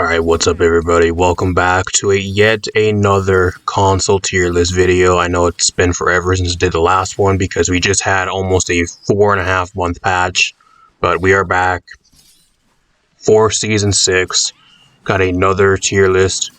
Alright, what's up everybody? Welcome back to yet another console tier list video. I know it's been forever since I did the last one because we just had almost a 4.5 month patch. But we are back for Season 6. Got another tier list.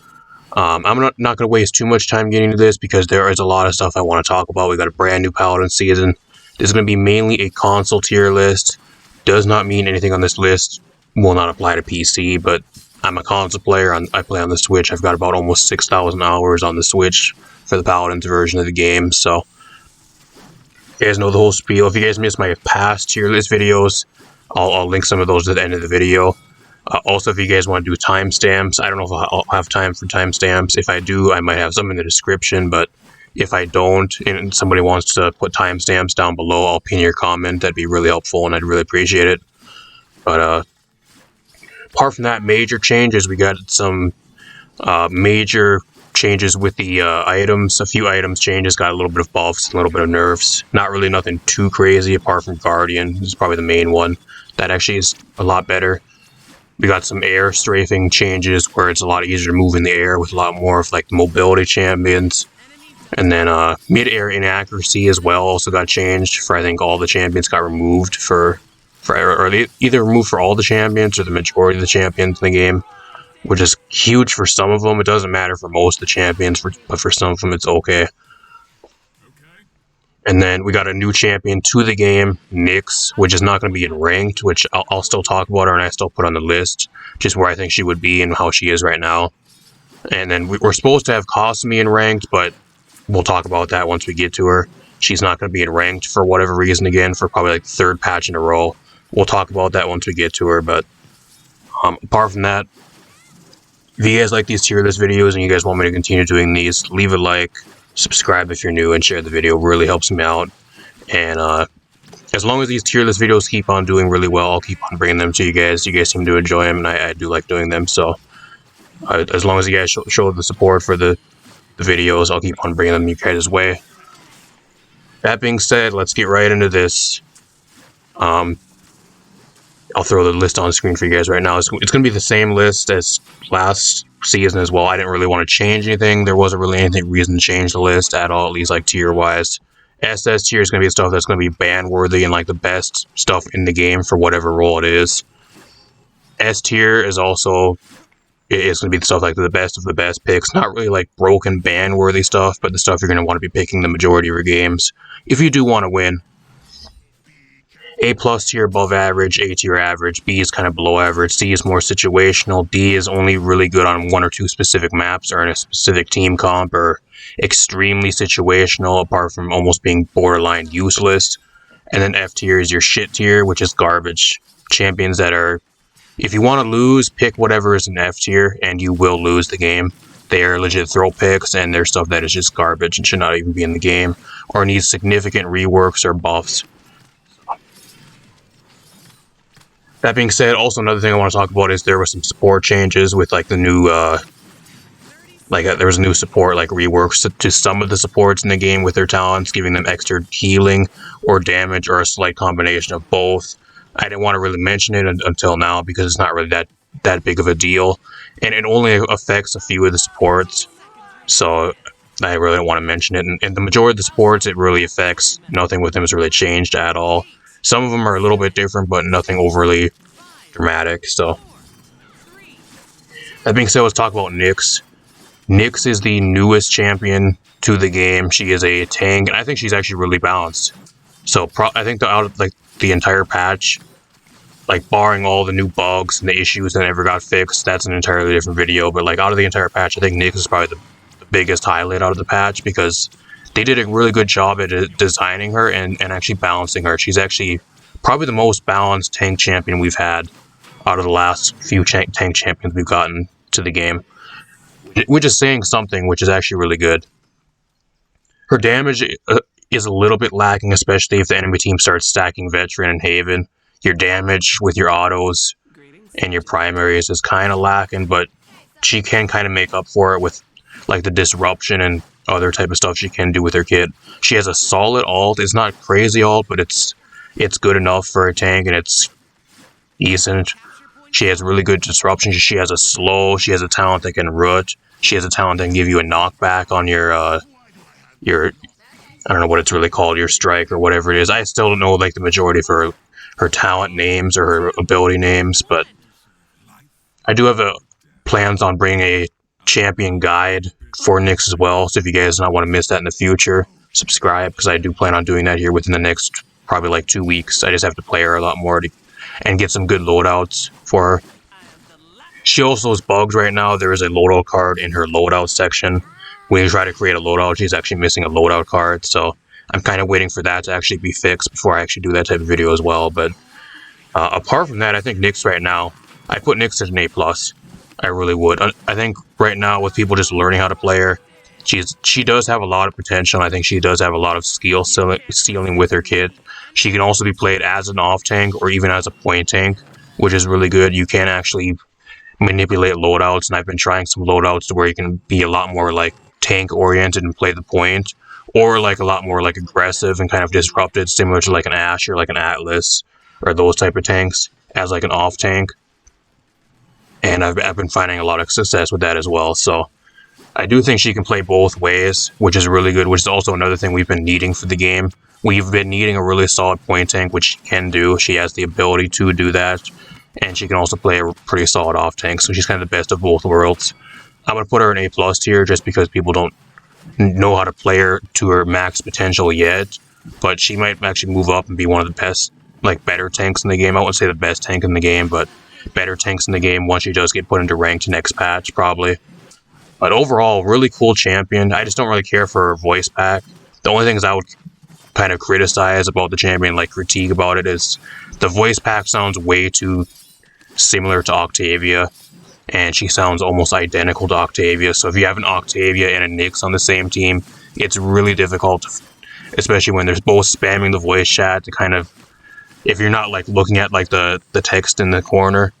I'm not going to waste too much time getting into this because there is a lot of stuff I want to talk about. We got a brand new Paladin season. This is going to be mainly a console tier list. Does not mean anything on this list will not apply to PC, but I'm a console player. I play on the Switch. I've got about almost 6,000 hours on the Switch for the Paladins version of the game. So, you guys know the whole spiel. If you guys missed my past tier list videos, I'll link some of those at the end of the video. Also, if you guys want to do timestamps, I don't know if I'll have time for timestamps. If I do, I might have some in the description. But if I don't, and somebody wants to put timestamps down below, I'll pin your comment. That'd be really helpful, and I'd really appreciate it. But apart from that, major changes, we got some major changes with the items. A few items changes, got a little bit of buffs, a little bit of nerfs. Not really nothing too crazy apart from Guardian. This is probably the main one. That actually is a lot better. We got some air strafing changes where it's a lot easier to move in the air with a lot more of like mobility champions. And then mid-air inaccuracy as well also got changed for, I think, all the champions got removed or they either removed for all the champions or the majority of the champions in the game, which is huge for some of them. It doesn't matter for most of the champions, but for some of them it's okay. And then we got a new champion to the game, Knicks, which is not going to be in ranked, which I'll still talk about her and I still put on the list, just where I think she would be and how she is right now. And then we're supposed to have Cosme in ranked, but we'll talk about that once we get to her. She's not going to be in ranked for whatever reason again, for probably like the third patch in a row. We'll talk about that once we get to her, but apart from that, if you guys like these tier list videos and you guys want me to continue doing these, leave a like, subscribe if you're new, and share the video. It really helps me out. And as long as these tier list videos keep on doing really well, I'll keep on bringing them to you guys. You guys seem to enjoy them, and I do like doing them. So as long as you guys show the support for the videos, I'll keep on bringing them your guys' way. That being said, let's get right into this. I'll throw the list on screen for you guys right now. It's going to be the same list as last season as well. I didn't really want to change anything. There wasn't really any reason to change the list at all, at least like tier-wise. SS tier is going to be stuff that's going to be ban-worthy and like the best stuff in the game for whatever role it is. S tier is also... it's going to be the stuff like the best of the best picks. Not really like broken ban-worthy stuff, but the stuff you're going to want to be picking the majority of your games if you do want to win. A+ tier above average, A tier average, B is kind of below average, C is more situational, D is only really good on one or two specific maps or in a specific team comp, or extremely situational apart from almost being borderline useless. And then F tier is your shit tier, which is garbage. Champions that are, if you want to lose, pick whatever is in F tier and you will lose the game. They are legit throw picks and they're stuff that is just garbage and should not even be in the game or needs significant reworks or buffs. That being said, also another thing I want to talk about is there were some support changes with like the new, there was new support, like reworks to some of the supports in the game with their talents, giving them extra healing or damage or a slight combination of both. I didn't want to really mention it until now because it's not really that big of a deal, and it only affects a few of the supports, so I really don't want to mention it. And the majority of the supports it really affects. Nothing with them has really changed at all. Some of them are a little bit different, but nothing overly dramatic. So, that being said, let's talk about Nyx. Nyx is the newest champion to the game. She is a tank, and I think she's actually really balanced. So, I think out of the entire patch, like barring all the new bugs and the issues that never got fixed, that's an entirely different video. But like out of the entire patch, I think Nyx is probably the biggest highlight out of the patch because they did a really good job at designing her and actually balancing her. She's actually probably the most balanced tank champion we've had out of the last few tank champions we've gotten to the game. Which is saying something, which is actually really good. Her damage is a little bit lacking, especially if the enemy team starts stacking Veteran and Haven. Your damage with your autos and your primaries is kind of lacking, but she can kind of make up for it with like the disruption and other type of stuff she can do with her kit. She has a solid ult. It's not crazy ult, but it's good enough for a tank, and it's decent. She has really good disruption. She has a slow. She has a talent that can root. She has a talent that can give you a knockback on your I don't know what it's really called, your strike or whatever it is. I still don't know like the majority of her talent names or her ability names, but I do have plans on bringing a champion guide for Knicks as well. So if you guys not want to miss that in the future, subscribe because I do plan on doing that here within the next probably like 2 weeks. I just have to play her a lot more and get some good loadouts for her. She also is bugged right now. There is a loadout card in her loadout section. When you try to create a loadout, she's actually missing a loadout card. So I'm kind of waiting for that to actually be fixed before I actually do that type of video as well. But apart from that, I think Knicks right now, I put Knicks at an A+. I really would. I think right now with people just learning how to play her, she does have a lot of potential. I think she does have a lot of skill ceiling with her kit. She can also be played as an off tank or even as a point tank, which is really good. You can actually manipulate loadouts, and I've been trying some loadouts to where you can be a lot more like tank oriented and play the point, or like a lot more like aggressive and kind of disrupted, similar to like an Ashe or like an Atlas or those type of tanks as like an off tank. And I've been finding a lot of success with that as well. So I do think she can play both ways, which is really good, which is also another thing we've been needing for the game. We've been needing a really solid point tank, which she can do. She has the ability to do that. And she can also play a pretty solid off tank, so she's kind of the best of both worlds. I'm going to put her in A+ tier just because people don't know how to play her to her max potential yet. But she might actually move up and be one of the best, like better tanks in the game. I wouldn't say the best tank in the game, but better tanks in the game once she does get put into ranked next patch, probably. But overall, really cool champion. I just don't really care for her voice pack. The only things I would kind of criticize about the champion, like critique about it, is the voice pack sounds way too similar to Octavia, and she sounds almost identical to Octavia. So if you have an Octavia and a Knicks on the same team, it's really difficult, especially when they're both spamming the voice chat to kind of, if you're not like looking at like the text in the corner,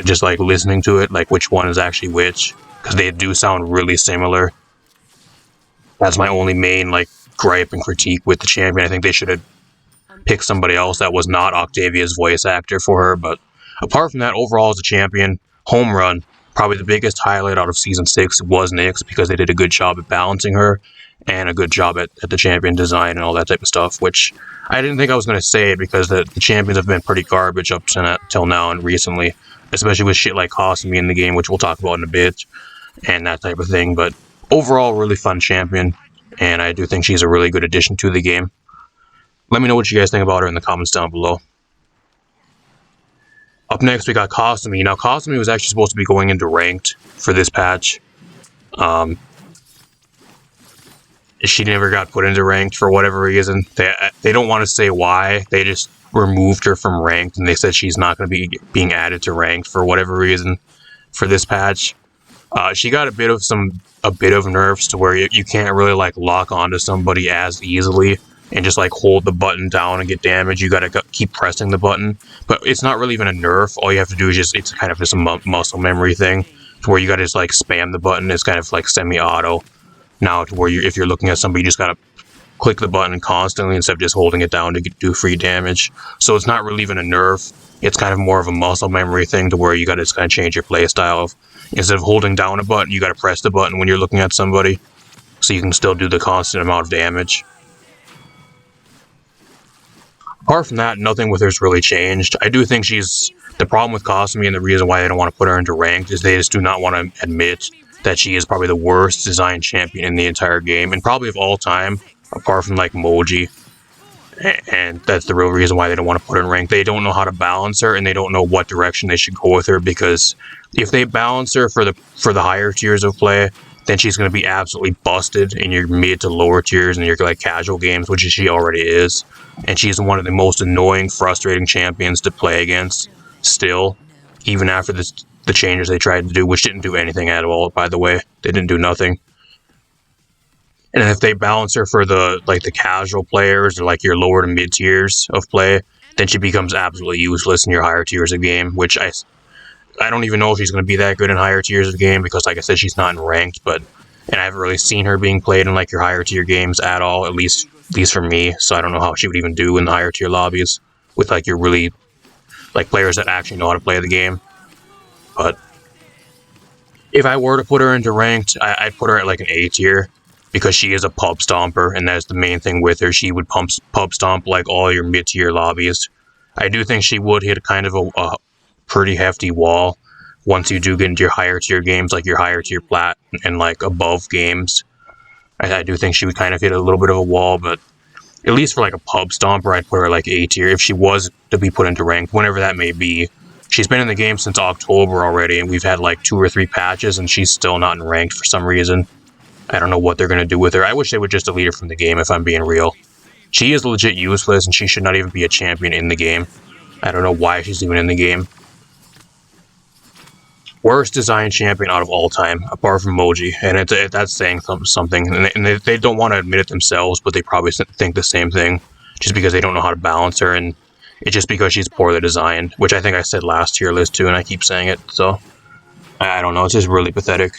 just like listening to it, like which one is actually which, because they do sound really similar. That's my only main like gripe and critique with the champion. I think they should have picked somebody else that was not Octavia's voice actor for her. But apart from that, overall as a champion, home run, probably the biggest highlight out of Season 6 was Knicks, because they did a good job at balancing her and a good job at the champion design and all that type of stuff, which I didn't think I was going to say, because the champions have been pretty garbage up till now and recently, especially with shit like Cosme in the game, which we'll talk about in a bit, and that type of thing. But overall, really fun champion, and I do think she's a really good addition to the game. Let me know what you guys think about her in the comments down below. Up next, we got Cosme. Now, Cosme was actually supposed to be going into ranked for this patch. She never got put into ranked for whatever reason. They don't want to say why. They just removed her from ranked, and they said she's not going to be being added to ranked for whatever reason for this patch. She got a bit of nerfs to where you can't really like lock onto somebody as easily and just like hold the button down and get damage. You gotta keep pressing the button, but it's not really even a nerf. All you have to do is it's kind of just a muscle memory thing, to where you gotta just like spam the button. It's kind of like semi-auto now, to where if you're looking at somebody, you just gotta click the button constantly instead of just holding it down to do free damage. So it's not really even a nerf. It's kind of more of a muscle memory thing, to where you gotta just kind of change your playstyle. Instead of holding down a button, you gotta press the button when you're looking at somebody, so you can still do the constant amount of damage. Apart from that, nothing with her's really changed. I do think the problem with Cosme, and the reason why they don't want to put her into ranked, is they just do not want to admit that she is probably the worst designed champion in the entire game, and probably of all time, apart from like Moji. And that's the real reason why they don't want to put her in ranked. They don't know how to balance her, and they don't know what direction they should go with her, because if they balance her for the higher tiers of play, then she's going to be absolutely busted in your mid to lower tiers and your like casual games, which she already is. And she's one of the most annoying, frustrating champions to play against still, even after the changes they tried to do, which didn't do anything at all, by the way. They didn't do nothing. And if they balance her for the casual players, or like your lower to mid tiers of play, then she becomes absolutely useless in your higher tiers of game, which I don't even know if she's going to be that good in higher tiers of the game, because like I said, she's not in ranked, and I haven't really seen her being played in like your higher tier games at all, at least for me. So I don't know how she would even do in the higher tier lobbies with like your really like players that actually know how to play the game. But if I were to put her into ranked, I'd put her at like an A tier because she is a pub stomper, and that's the main thing with her. She would pub stomp like all your mid tier lobbies. I do think she would hit kind of a pretty hefty wall once you do get into your higher tier games, like your higher tier plat and like above games. I do think she would kind of hit a little bit of a wall, but at least for like a pub stomper, I'd put her like A tier if she was to be put into ranked, whenever that may be. She's been in the game since October already, and we've had like 2 or 3 patches, and she's still not in ranked for some reason. I don't know what they're going to do with her. I wish they would just delete her from the game, if I'm being real. She is legit useless, and she should not even be a champion in the game. I don't know why she's even in the game. Worst design champion out of all time, apart from Moji, and that's saying something. And they don't want to admit it themselves, but they probably think the same thing, just because they don't know how to balance her, and it's just because she's poorly designed, which I think I said last tier list too, and I keep saying it, so I don't know, it's just really pathetic.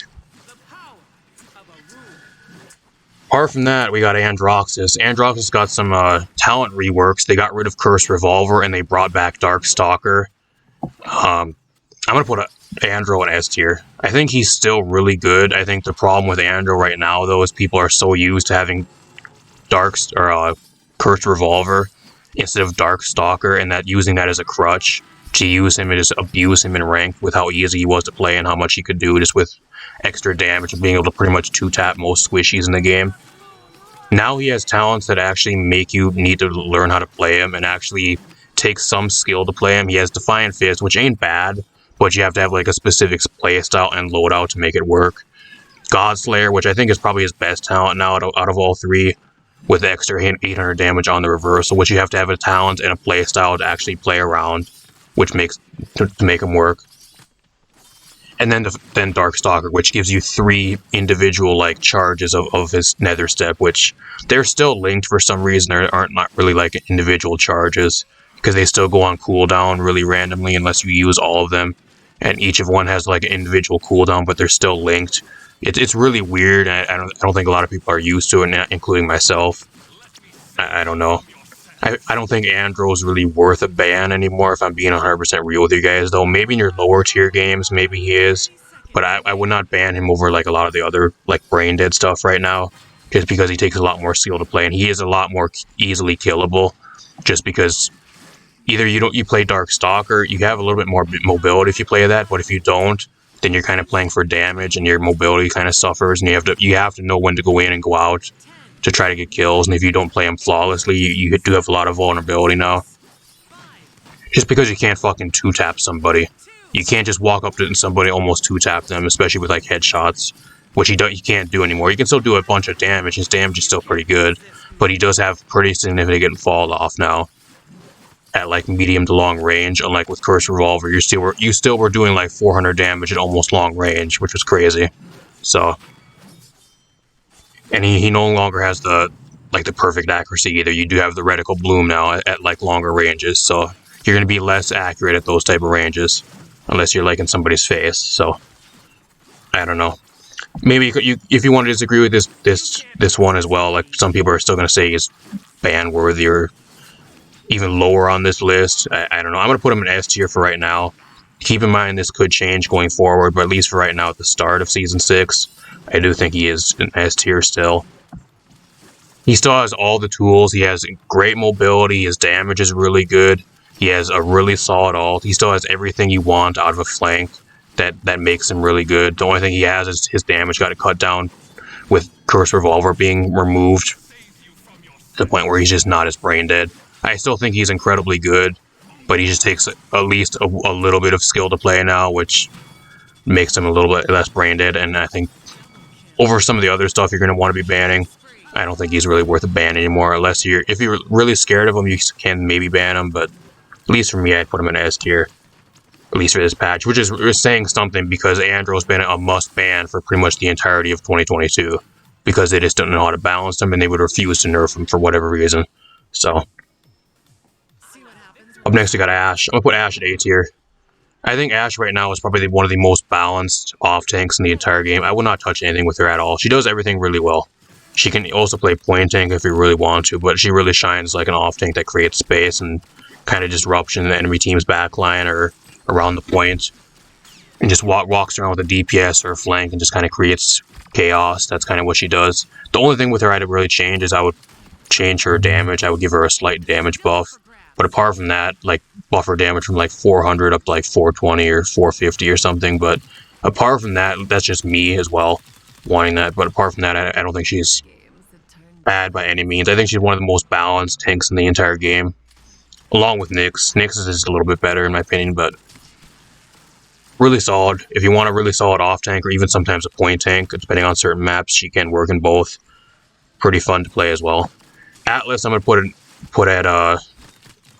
Apart from that, we got Androxus. Androxus got some talent reworks. They got rid of Cursed Revolver, and they brought back Dark Stalker. I'm going to put Andro in S tier. I think he's still really good. I think the problem with Andro right now, though, is people are so used to having Cursed Revolver instead of Dark Stalker, and that using that as a crutch to use him and just abuse him in rank with how easy he was to play and how much he could do just with extra damage and being able to pretty much 2-tap most squishies in the game. Now he has talents that actually make you need to learn how to play him and actually take some skill to play him. He has Defiant Fist, which ain't bad, but you have to have like a specific playstyle and loadout to make it work. Godslayer, which I think is probably his best talent now out of all 3, with extra 800 damage on the reversal, which you have to have a talent and a playstyle to actually play around, which makes to make him work. And then Darkstalker, which gives you 3 individual like charges of his Nether Step, which they're still linked for some reason. They aren't not really like individual charges because they still go on cooldown really randomly unless you use all of them. And each of one has like an individual cooldown, but they're still linked. It's really weird. I don't think a lot of people are used to it, including myself. I don't know. I don't think Andro's really worth a ban anymore, if I'm being 100% real with you guys, though. Maybe in your lower tier games, maybe he is. But I would not ban him over like a lot of the other like brain dead stuff right now, just because he takes a lot more skill to play, and he is a lot more easily killable, just because either you play Dark Stalker, you have a little bit more mobility if you play that, but if you don't, then you're kind of playing for damage, and your mobility kind of suffers, and you have to know when to go in and go out to try to get kills, and if you don't play them flawlessly, you do have a lot of vulnerability now. Just because you can't fucking 2-tap somebody. You can't just walk up to somebody and almost 2-tap them, especially with like headshots, which you can't do anymore. You can still do a bunch of damage, his damage is still pretty good, but he does have pretty significant fall off now at like medium to long range, unlike with Cursed Revolver. You still were doing like 400 damage at almost long range, which was crazy. So, and he no longer has the perfect accuracy either. You do have the reticle bloom now at like longer ranges, so you're going to be less accurate at those type of ranges unless you're like in somebody's face. So I don't know. Maybe if you want to disagree with this one as well, like some people are still going to say he's ban worthy or even lower on this list. I don't know. I'm going to put him in S tier for right now. Keep in mind this could change going forward, but at least for right now at the start of Season 6, I do think he is an S tier still. He still has all the tools. He has great mobility. His damage is really good. He has a really solid ult. He still has everything you want out of a flank that makes him really good. The only thing he has is his damage got cut down with Cursed Revolver being removed to the point where he's just not as brain dead. I still think he's incredibly good, but he just takes at least a little bit of skill to play now, which makes him a little bit less brain dead. And I think over some of the other stuff you're going to want to be banning, I don't think he's really worth a ban anymore. Unless if you're really scared of him, you can maybe ban him. But at least for me, I'd put him in S tier, at least for this patch, which is saying something because Andro's been a must ban for pretty much the entirety of 2022 because they just don't know how to balance him and they would refuse to nerf him for whatever reason. So up next, we got Ashe. I'm going to put Ashe at A tier. I think Ashe right now is probably one of the most balanced off-tanks in the entire game. I would not touch anything with her at all. She does everything really well. She can also play point tank if you really want to, but she really shines like an off-tank that creates space and kind of disruption in the enemy team's backline or around the point. and just walks around with a DPS or a flank and just kind of creates chaos. That's kind of what she does. The only thing with her I'd really change is I would change her damage. I would give her a slight damage buff. But apart from that, like buff her damage from like 400 up to like 420 or 450 or something. But apart from that, that's just me as well wanting that. But apart from that, I don't think she's bad by any means. I think she's one of the most balanced tanks in the entire game, along with Nyx. Nyx is just a little bit better in my opinion, but really solid. If you want a really solid off tank or even sometimes a point tank, depending on certain maps, she can work in both. Pretty fun to play as well. Atlas, I'm gonna put at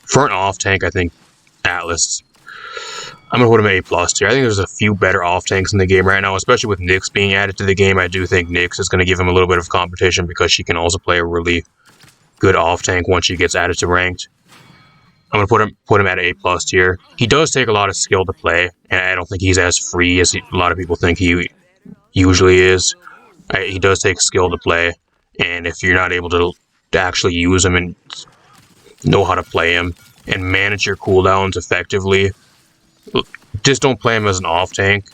for an off tank. I think Atlas, I'm gonna put him at A+ tier. I think there's a few better off tanks in the game right now, especially with Nyx being added to the game. I do think Nyx is gonna give him a little bit of competition because she can also play a really good off tank once she gets added to ranked. I'm gonna put him at A+ tier. He does take a lot of skill to play, and I don't think he's as free as a lot of people think he usually is. He does take skill to play, and if you're not able to actually use him and know how to play him and manage your cooldowns effectively, just don't play him as an off tank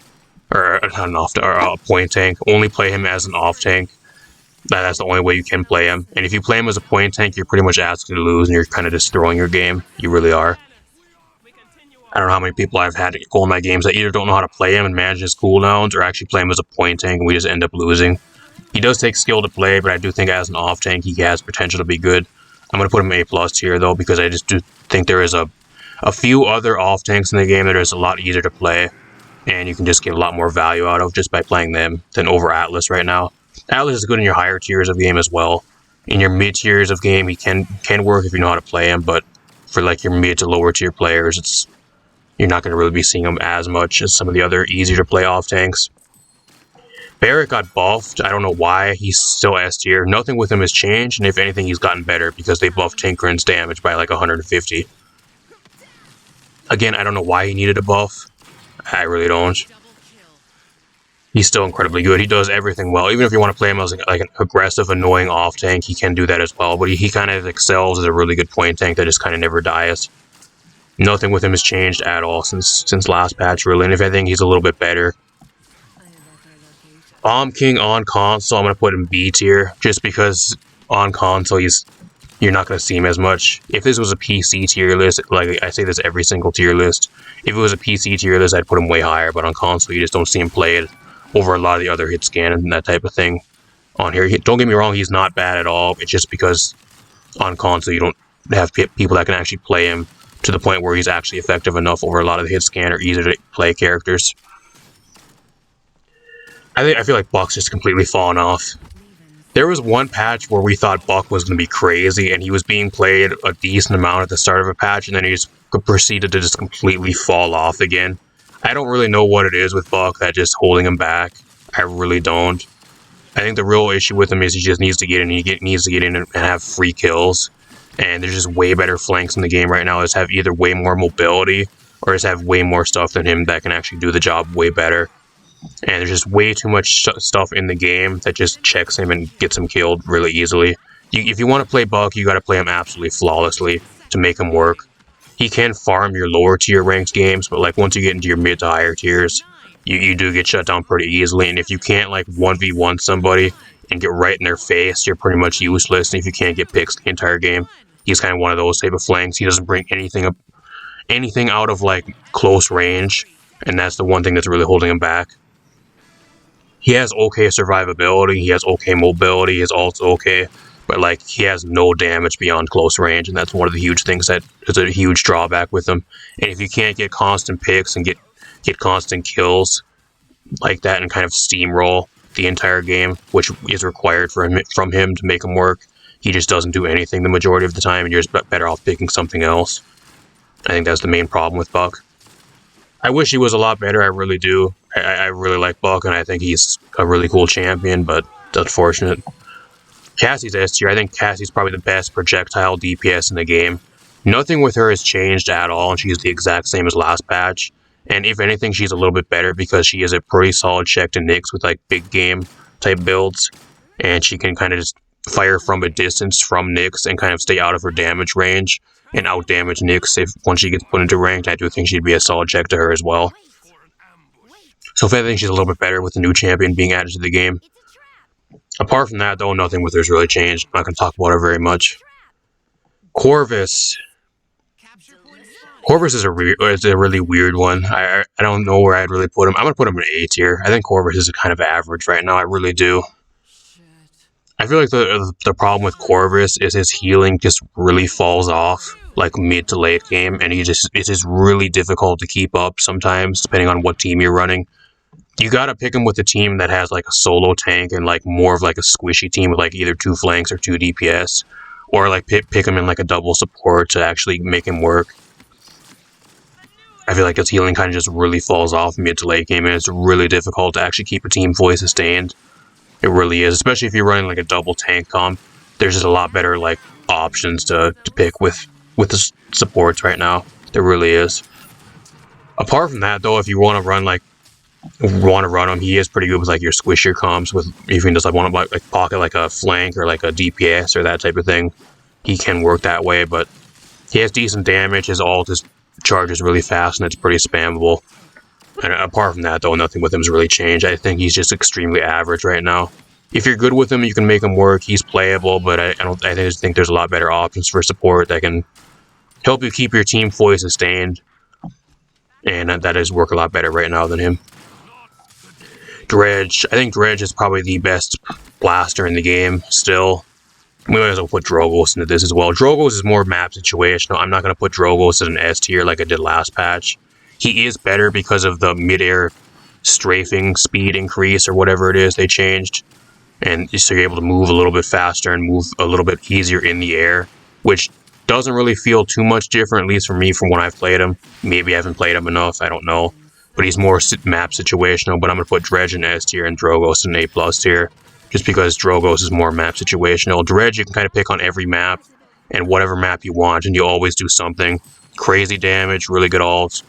or not an off or a point tank. Only play him as an off tank. That's the only way you can play him. And if you play him as a point tank, you're pretty much asking to lose, and you're kind of destroying your game. You really are. I don't know how many people I've had go in my games that either don't know how to play him and manage his cooldowns, or actually play him as a point tank, and we just end up losing. He does take skill to play, but I do think as an off tank, he has potential to be good. I'm going to put him A+ tier, though, because I just do think there is a few other off tanks in the game that is a lot easier to play, and you can just get a lot more value out of just by playing them than over Atlas right now. Atlas is good in your higher tiers of game as well. In your mid tiers of game, he can work if you know how to play him, but for like your mid to lower tier players, you're not going to really be seeing him as much as some of the other easier to play off tanks. Barrett got buffed. I don't know why. He's still S tier. Nothing with him has changed, and if anything, he's gotten better because they buffed Tinkeren's damage by like 150. Again, I don't know why he needed a buff. I really don't. He's still incredibly good. He does everything well. Even if you want to play him as like an aggressive, annoying off tank, he can do that as well. But he kind of excels as a really good point tank that just kind of never dies. Nothing with him has changed at all since last patch, really. And if anything, he's a little bit better. Bomb King on console, I'm going to put him B tier, just because on console you're not going to see him as much. If this was a PC tier list, like I say this every single tier list, if it was a PC tier list, I'd put him way higher, but on console you just don't see him played over a lot of the other hit scan and that type of thing on here. Don't get me wrong, he's not bad at all. It's just because on console you don't have people that can actually play him to the point where he's actually effective enough over a lot of the hit scan or easier to play characters. I feel like Buck's just completely fallen off. There was one patch where we thought Buck was going to be crazy, and he was being played a decent amount at the start of a patch, and then he just proceeded to just completely fall off again. I don't really know what it is with Buck that's just holding him back. I really don't. I think the real issue with him is he just needs to get in. He needs to get in and have free kills. And there's just way better flanks in the game right now. Just have either way more mobility or just have way more stuff than him that can actually do the job way better. And there's just way too much stuff in the game that just checks him and gets him killed really easily. If you want to play Buck, you got to play him absolutely flawlessly to make him work. He can farm your lower tier ranked games, but like once you get into your mid to higher tiers, you do get shut down pretty easily. And if you can't like 1v1 somebody and get right in their face, you're pretty much useless. And if you can't get picks the entire game, he's kind of one of those type of flanks. He doesn't bring anything out of like close range, and that's the one thing that's really holding him back. He has okay survivability, he has okay mobility, his ult's okay, but like he has no damage beyond close range, and that's one of the huge things that is a huge drawback with him. And if you can't get constant picks and get constant kills like that and kind of steamroll the entire game, which is required from him to make him work, he just doesn't do anything the majority of the time, and you're just better off picking something else. I think that's the main problem with Buck. I wish he was a lot better, I really do. I really like Buck, and I think he's a really cool champion, but it's unfortunate. Cassie's S tier. I think Cassie's probably the best projectile DPS in the game. Nothing with her has changed at all, and she's the exact same as last patch. And if anything, she's a little bit better because she is a pretty solid check to Nyx with like big game type builds, and she can kind of just fire from a distance from Nyx and kind of stay out of her damage range and out-damage Nyx. If once she gets put into ranked, I do think she'd be a solid check to her as well. So if anything, she's a little bit better with the new champion being added to the game. Apart from that, though, nothing with her's really changed. I'm not going to talk about her very much. Corvus. Corvus is a really weird one. I don't know where I'd really put him. I'm going to put him in A tier. I think Corvus is kind of average right now. I really do. I feel like the problem with Corvus is his healing just really falls off like mid to late game, and it's just really difficult to keep up sometimes depending on what team you're running. You gotta pick him with a team that has like a solo tank and like more of like a squishy team with like either 2 flanks or 2 DPS, or like pick him in like a double support to actually make him work. I feel like his healing kind of just really falls off mid to late game, and it's really difficult to actually keep a team fully sustained. It really is, especially if you're running like a double tank comp. There's just a lot better like options to pick with the supports right now. There really is. Apart from that, though, if you want to run him, he is pretty good with like your squishier comps. With if you just like want to like pocket like a flank or like a DPS or that type of thing, he can work that way. But he has decent damage. His ult is charges really fast and it's pretty spammable. And apart from that, though, nothing with him has really changed. I think he's just extremely average right now. If you're good with him, you can make him work. He's playable, but I just think there's a lot better options for support that can help you keep your team fully sustained. And that does work a lot better right now than him. Dredge. I think Dredge is probably the best blaster in the game still. We might as well put Drogos into this as well. Drogos is more map situational. I'm not going to put Drogos as an S tier like I did last patch. He is better because of the mid-air strafing speed increase or whatever it is they changed. And so you're able to move a little bit faster and move a little bit easier in the air, which doesn't really feel too much different, at least for me, from when I've played him. Maybe I haven't played him enough, I don't know. But he's more map situational, but I'm going to put Dredge in S tier and Drogos in A+ tier. Just because Drogos is more map situational. Dredge you can kind of pick on every map and whatever map you want, and you'll always do something. Crazy damage, really good ults.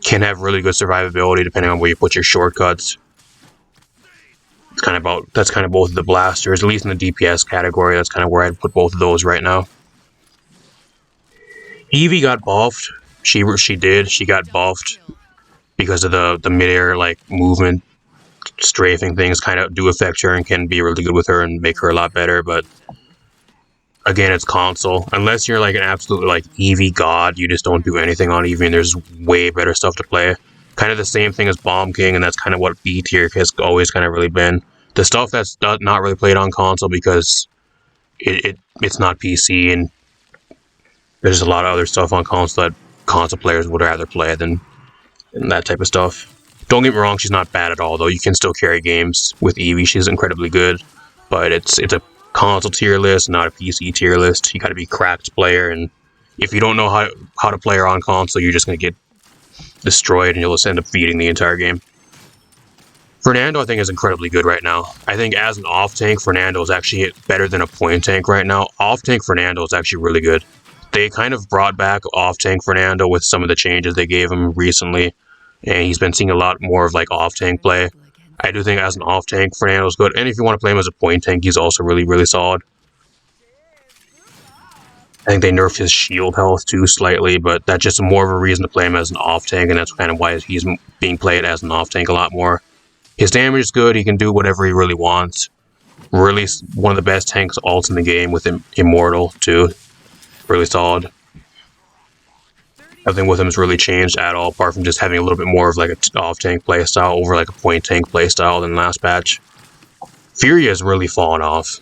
Can have really good survivability depending on where you put your shortcuts. That's kind of both of the blasters, at least in the DPS category. That's kind of where I'd put both of those right now. Eevee got buffed. She got buffed because of the mid-air like movement. Strafing things kind of do affect her and can be really good with her and make her a lot better, but again, it's console. Unless you're like an absolute like Eevee god, you just don't do anything on Eevee, and there's way better stuff to play. Kind of the same thing as Bomb King, and that's kind of what B tier has always kind of really been. The stuff that's not really played on console because it's not PC, and there's a lot of other stuff on console that console players would rather play than that type of stuff. Don't get me wrong, she's not bad at all, though. You can still carry games with Eevee. She's incredibly good, but it's a console tier list, not a PC tier list. You got to be a cracked player, and if you don't know how to play her on console, you're just going to get destroyed, and you'll just end up feeding the entire game. Fernando, I think, is incredibly good right now. I think as an off-tank, Fernando is actually better than a point tank right now. Off-tank Fernando is actually really good. They kind of brought back off-tank Fernando with some of the changes they gave him recently, and he's been seeing a lot more of like off-tank play. I do think as an off-tank, Fernando's good, and if you want to play him as a point tank, he's also really, really solid. I think they nerfed his shield health too slightly, but that's just more of a reason to play him as an off-tank, and that's kind of why he's being played as an off-tank a lot more. His damage is good, he can do whatever he really wants. Really one of the best tanks ults in the game with Immortal too. Really solid. Nothing with him has really changed at all, apart from just having a little bit more of like an off-tank playstyle over like a point tank playstyle than last patch. Furia has really fallen off.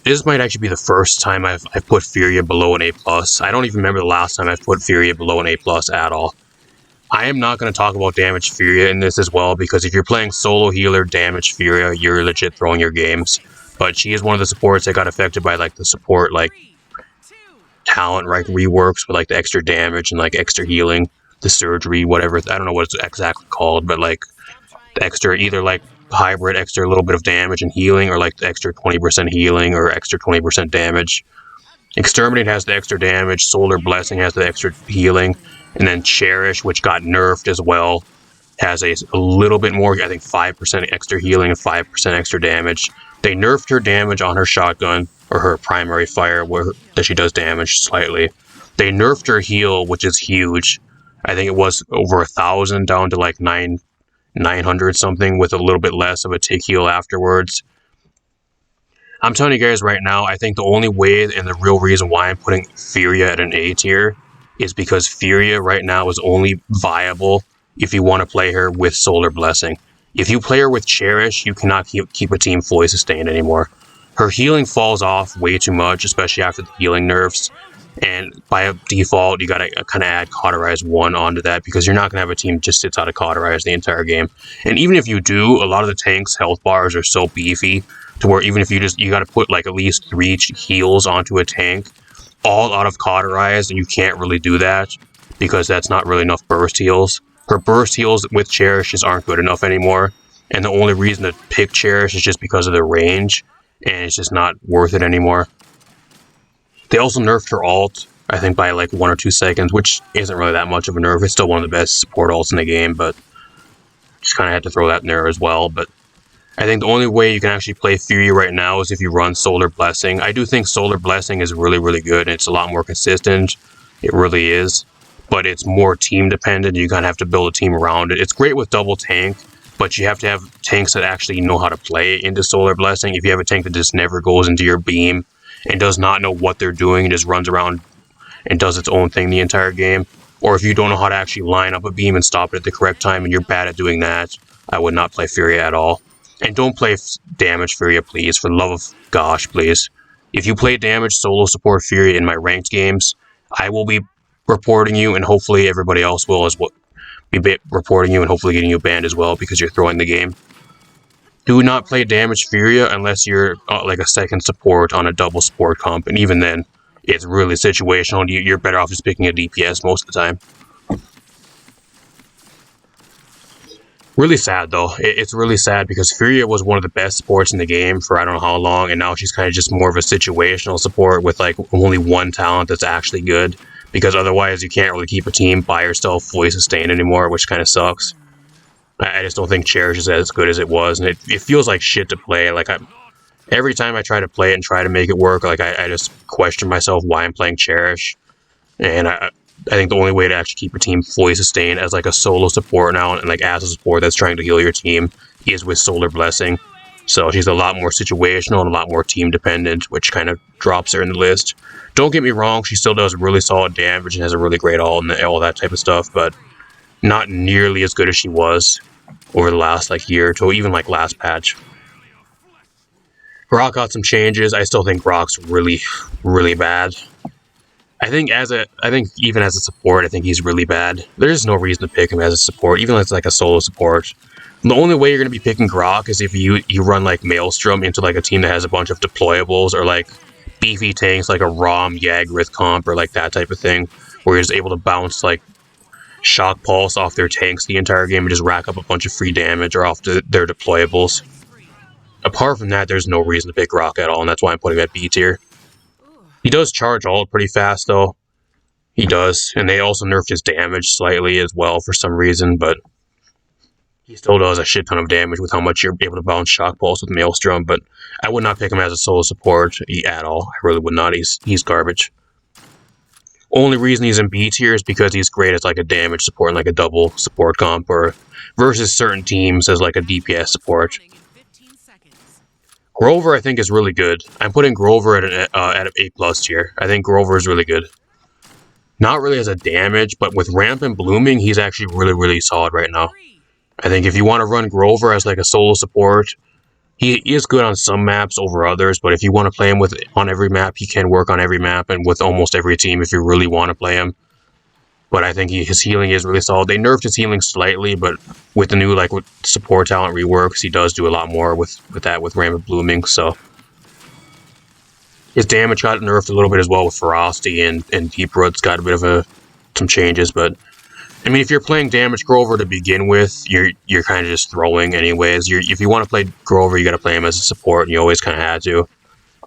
This might actually be the first time I've put Furia below an A+. I don't even remember the last time I've put Furia below an A+ at all. I am not going to talk about damage Furia in this as well, because if you're playing solo healer damage Furia, you're legit throwing your games. But she is one of the supports that got affected by like the support like talent like reworks with like the extra damage and like extra healing, the surgery, whatever. I don't know what it's exactly called, but like the extra either like hybrid extra little bit of damage and healing, or like the extra 20% healing or extra 20% damage. Exterminate has the extra damage, Solar Blessing has the extra healing, and then Cherish, which got nerfed as well, has a little bit more, I think 5% extra healing and 5% extra damage. They nerfed her damage on her shotgun, or her primary fire, that she does damage slightly. They nerfed her heal, which is huge. I think it was over 1,000 down to like 900 something with a little bit less of a tick heal afterwards. I'm telling you guys right now, I think the only way and the real reason why I'm putting Furia at an A tier is because Furia right now is only viable if you want to play her with Solar Blessing. If you play her with Cherish, you cannot keep a team fully sustained anymore. Her healing falls off way too much, especially after the healing nerfs. And by default, you gotta kind of add Cauterize 1 onto that because you're not gonna have a team just sits out of Cauterize the entire game. And even if you do, a lot of the tanks' health bars are so beefy to where even if you gotta put like at least 3 heals onto a tank, all out of Cauterize, and you can't really do that because that's not really enough burst heals. Her burst heals with Cherish just aren't good enough anymore, and the only reason to pick Cherish is just because of the range, and it's just not worth it anymore. They also nerfed her ult, I think by like 1 or 2 seconds, which isn't really that much of a nerf. It's still one of the best support ults in the game, but just kind of had to throw that in there as well. But I think the only way you can actually play Fury right now is if you run Solar Blessing. I do think Solar Blessing is really, really good, and it's a lot more consistent. It really is. But it's more team dependent. You kind of have to build a team around it. It's great with double tank, but you have to have tanks that actually know how to play into Solar Blessing. If you have a tank that just never goes into your beam and does not know what they're doing and just runs around and does its own thing the entire game, or if you don't know how to actually line up a beam and stop it at the correct time and you're bad at doing that, I would not play Furia at all. And don't play damage Furia, please. For the love of gosh, please. If you play damage solo support Furia in my ranked games, I will be reporting you, and hopefully everybody else will as well be reporting you and hopefully getting you banned as well because you're throwing the game. Do not play damage Furia unless you're like a second support on a double support comp, and even then, it's really situational. You're better off just picking a DPS most of the time. Really sad though. It's really sad because Furia was one of the best supports in the game for I don't know how long, and now she's kind of just more of a situational support with like only one talent that's actually good. Because otherwise you can't really keep a team by yourself fully sustained anymore, which kind of sucks. I just don't think Cherish is as good as it was, and it feels like shit to play. Like every time I try to play it and try to make it work, like I just question myself why I'm playing Cherish. And I think the only way to actually keep your team fully sustained as like a solo support now, and like as a support that's trying to heal your team, is with Solar Blessing. So she's a lot more situational and a lot more team dependent, which kind of drops her in the list. Don't get me wrong, she still does really solid damage and has a really great ult and all that type of stuff, but not nearly as good as she was over the last like year to even like last patch. Grok got some changes. I still think Grok's really, really bad. I think even as a support, I think he's really bad. There's no reason to pick him as a support, even as like a solo support. The only way you're going to be picking Grok is if you run like Maelstrom into like a team that has a bunch of deployables or like beefy tanks like a Rom Yagruth comp or like that type of thing, where you're just able to bounce like Shock Pulse off their tanks the entire game and just rack up a bunch of free damage or off their deployables. Apart from that, there's no reason to pick Grok at all, and that's why I'm putting him at B tier. He does charge ult pretty fast though. He does, and they also nerfed his damage slightly as well for some reason, but he still does a shit ton of damage with how much you're able to bounce Shock Pulse with Maelstrom, but I would not pick him as a solo support at all. I really would not. He's garbage. Only reason he's in B tier is because he's great as like a damage support and like a double support comp, or versus certain teams as like a DPS support. Grover, I think, is really good. I'm putting Grover at an A+ tier. I think Grover is really good. Not really as a damage, but with Rampant Blooming, he's actually really, really solid right now. I think if you want to run Grover as like a solo support, he is good on some maps over others, but if you want to play him on every map, he can work on every map and with almost every team if you really want to play him. But I think his healing is really solid. They nerfed his healing slightly, but with the new like with support talent reworks, he does do a lot more with Rampant Blooming. So his damage got nerfed a little bit as well with Ferocity, and Deep Root's got a bit of some changes. But I mean, if you're playing damage Grover to begin with, you're kind of just throwing anyways. If you want to play Grover, you got to play him as a support, and you always kind of had to,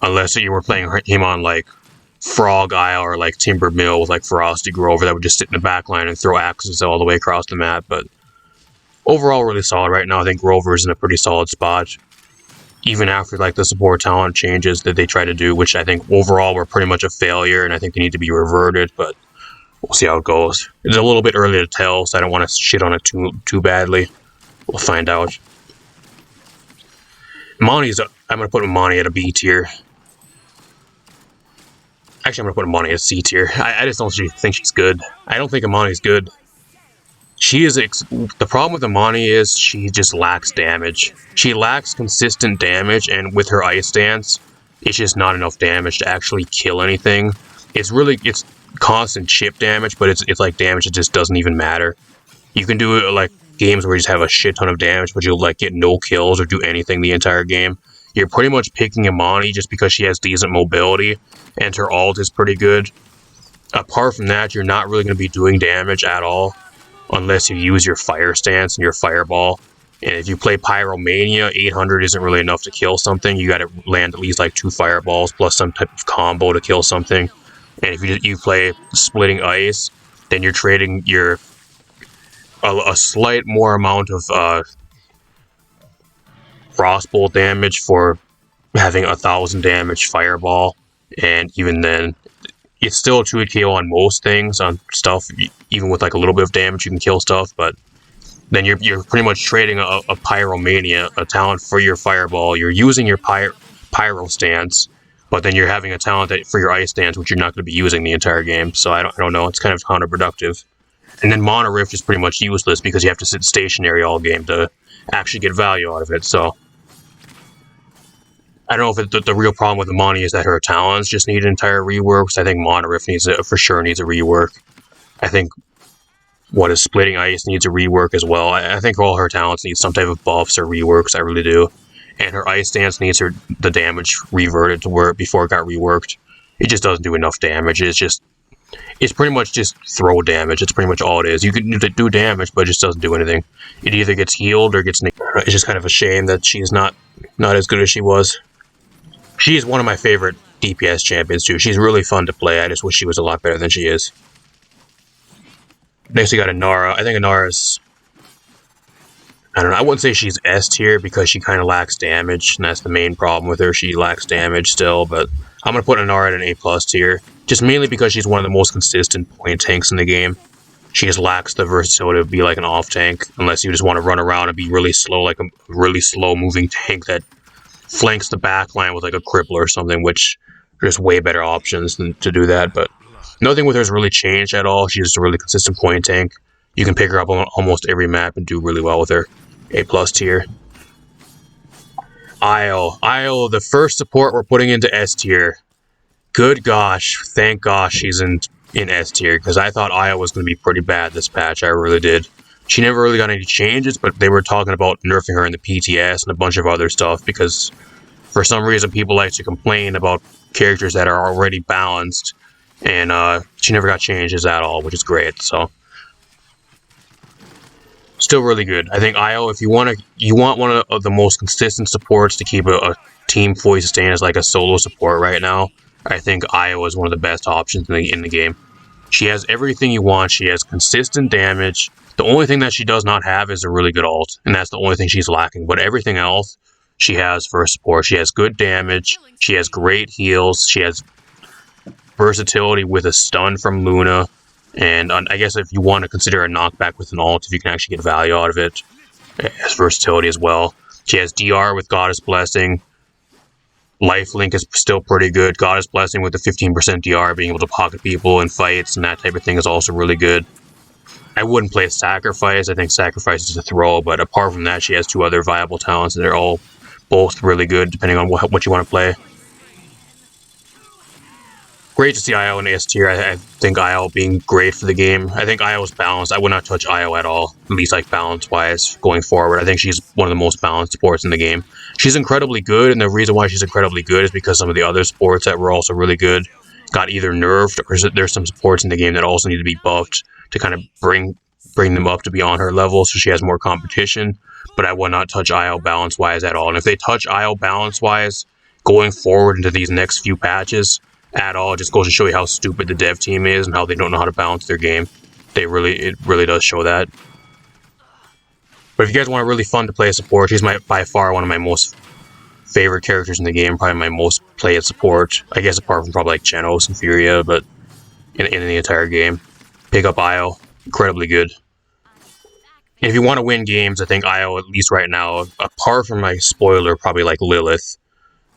unless you were playing him on like Frog Isle or like Timber Mill with like Ferocity Grover that would just sit in the back line and throw axes all the way across the map. But overall, really solid right now. I think Grover is in a pretty solid spot, even after like the support talent changes that they try to do, which I think overall were pretty much a failure, and I think they need to be reverted. But We'll see how it goes. It's a little bit early to tell, so I don't want to shit on it too badly. We'll find out. I'm gonna put Monty at a B tier. Actually, I'm gonna put Amani at C tier. I just don't think she's good. I don't think Amani's good. She is the problem with Amani is she just lacks damage. She lacks consistent damage, and with her ice dance, it's just not enough damage to actually kill anything. It's constant chip damage, but it's like damage that just doesn't even matter. You can do it like games where you just have a shit ton of damage, but you'll like get no kills or do anything the entire game. You're pretty much picking Amani just because she has decent mobility, and her ult is pretty good. Apart from that, you're not really going to be doing damage at all, unless you use your fire stance and your fireball. And if you play Pyromania, 800 isn't really enough to kill something. You got to land at least like 2 fireballs plus some type of combo to kill something. And if you play Splitting Ice, then you're trading a slight more amount of Frostbolt damage for having 1,000 damage fireball. And even then, it's still a 2 KO on most things, on stuff. Even with like a little bit of damage, you can kill stuff, but then you're pretty much trading a Pyromania, a talent for your fireball. You're using your pyro stance, but then you're having a talent for your ice stance, which you're not going to be using the entire game. So I don't know. It's kind of counterproductive. And then Mana Rift is pretty much useless because you have to sit stationary all game to actually get value out of it. So I don't know if the real problem with Amani is that her talents just need an entire rework. Because I think Mana Rift for sure needs a rework. I think what is Splitting Ice needs a rework as well. I think all her talents need some type of buffs or reworks. I really do. And her ice stance needs the damage reverted to where before it got reworked. It just doesn't do enough damage. It's pretty much just throw damage. It's pretty much all it is. You can do damage, but it just doesn't do anything. It either gets healed or gets... It's just kind of a shame that she's not as good as she was. She is one of my favorite DPS champions, too. She's really fun to play. I just wish she was a lot better than she is. Next, we got Inara. I think Inara's... I don't know. I wouldn't say she's S tier because she kind of lacks damage, and that's the main problem with her. She lacks damage still, but I'm going to put Inara at an A+ tier, just mainly because she's one of the most consistent point tanks in the game. She just lacks the versatility to be like an off tank, unless you just want to run around and be really slow, like a really slow moving tank that flanks the backline with like a crippler or something, which there's way better options than to do that. But nothing with her has really changed at all. She's just a really consistent point tank. You can pick her up on almost every map and do really well with her. A+ tier. Io, the first support we're putting into S tier. Good gosh, thank gosh she's in S tier, because I thought Io was going to be pretty bad this patch. I really did. She never really got any changes, but they were talking about nerfing her in the PTS and a bunch of other stuff, because for some reason people like to complain about characters that are already balanced, and she never got changes at all, which is great. So still really good. I think Io, if you want one of the most consistent supports to keep a team fully sustained as like a solo support right now, I think Io is one of the best options in the game. She has everything you want. She has consistent damage. The only thing that she does not have is a really good ult, and that's the only thing she's lacking. But everything else she has for a support. She has good damage. She has great heals. She has versatility with a stun from Luna. And I guess if you want to consider a knockback with an ult, if you can actually get value out of it, it has versatility as well. She has DR with Goddess Blessing. Lifelink is still pretty good. Goddess Blessing with the 15% DR, being able to pocket people in fights and that type of thing is also really good. I wouldn't play Sacrifice. I think Sacrifice is a throw, but apart from that, she has 2 other viable talents, and they're all both really good, depending on what you want to play. Great to see Io in S tier. I think Io being great for the game. I think Io is balanced. I would not touch Io at all, at least like balance-wise going forward. I think she's one of the most balanced supports in the game. She's incredibly good, and the reason why she's incredibly good is because some of the other supports that were also really good got either nerfed, or there's some supports in the game that also need to be buffed to kind of bring them up to be on her level, so she has more competition. But I would not touch Io balance-wise at all. And if they touch Io balance-wise going forward into these next few patches at all, it just goes to show you how stupid the dev team is and how they don't know how to balance their game. It really does show that. But if you guys want a really fun to play support, she's by far one of my most favorite characters in the game. Probably my most played support. I guess apart from probably like Genos and Furia, but in the entire game. pick up Io. Incredibly good. And if you want to win games, I think Io, at least right now, apart from my spoiler, probably like Lilith,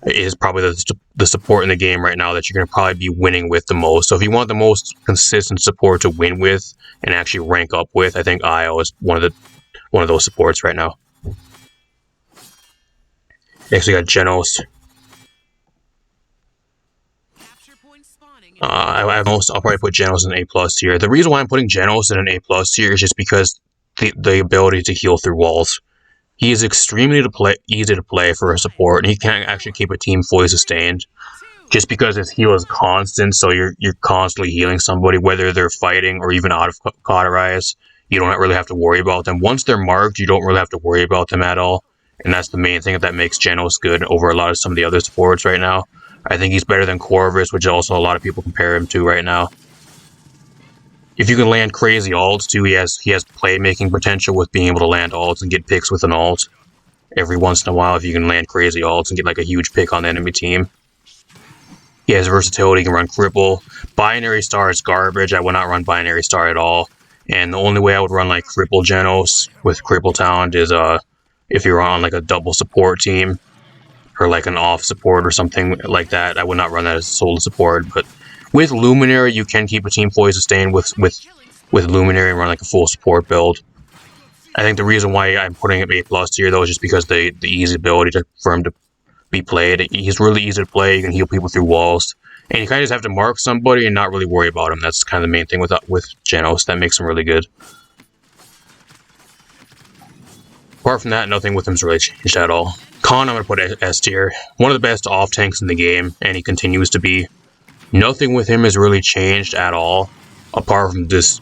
is probably the support in the game right now that you're going to probably be winning with the most. So if you want the most consistent support to win with and actually rank up with, I think Io is one of those supports right now. Next we got Genos. I'll probably put Genos in an A+ tier. The reason why I'm putting Genos in an A+ tier is just because the ability to heal through walls. He is extremely easy to play for a support, and he can actually keep a team fully sustained. Just because his heal is constant, so you're constantly healing somebody, whether they're fighting or even out of cauterize. You don't really have to worry about them. Once they're marked, you don't really have to worry about them at all. And that's the main thing that makes Genos good over a lot of some of the other supports right now. I think he's better than Corvus, which also a lot of people compare him to right now. If you can land crazy ults too, he has playmaking potential with being able to land ults and get picks with an ult. Every once in a while, if you can land crazy ults and get like a huge pick on the enemy team. He has versatility, he can run Cripple. Binary Star is garbage, I would not run Binary Star at all. And the only way I would run like Cripple Genos with Cripple Talent is if you're on like a double support team. Or like an off support or something like that. I would not run that as a solo support, but with Luminary, you can keep a team fully sustained with Luminary and run like a full support build. I think the reason why I'm putting him A+ tier though is just because the easy ability for him to be played. He's really easy to play. You can heal people through walls, and you kind of just have to mark somebody and not really worry about him. That's kind of the main thing with Genos that makes him really good. Apart from that, nothing with him's really changed at all. Khan, I'm going to put S tier. One of the best off tanks in the game, and he continues to be. Nothing with him has really changed at all, apart from this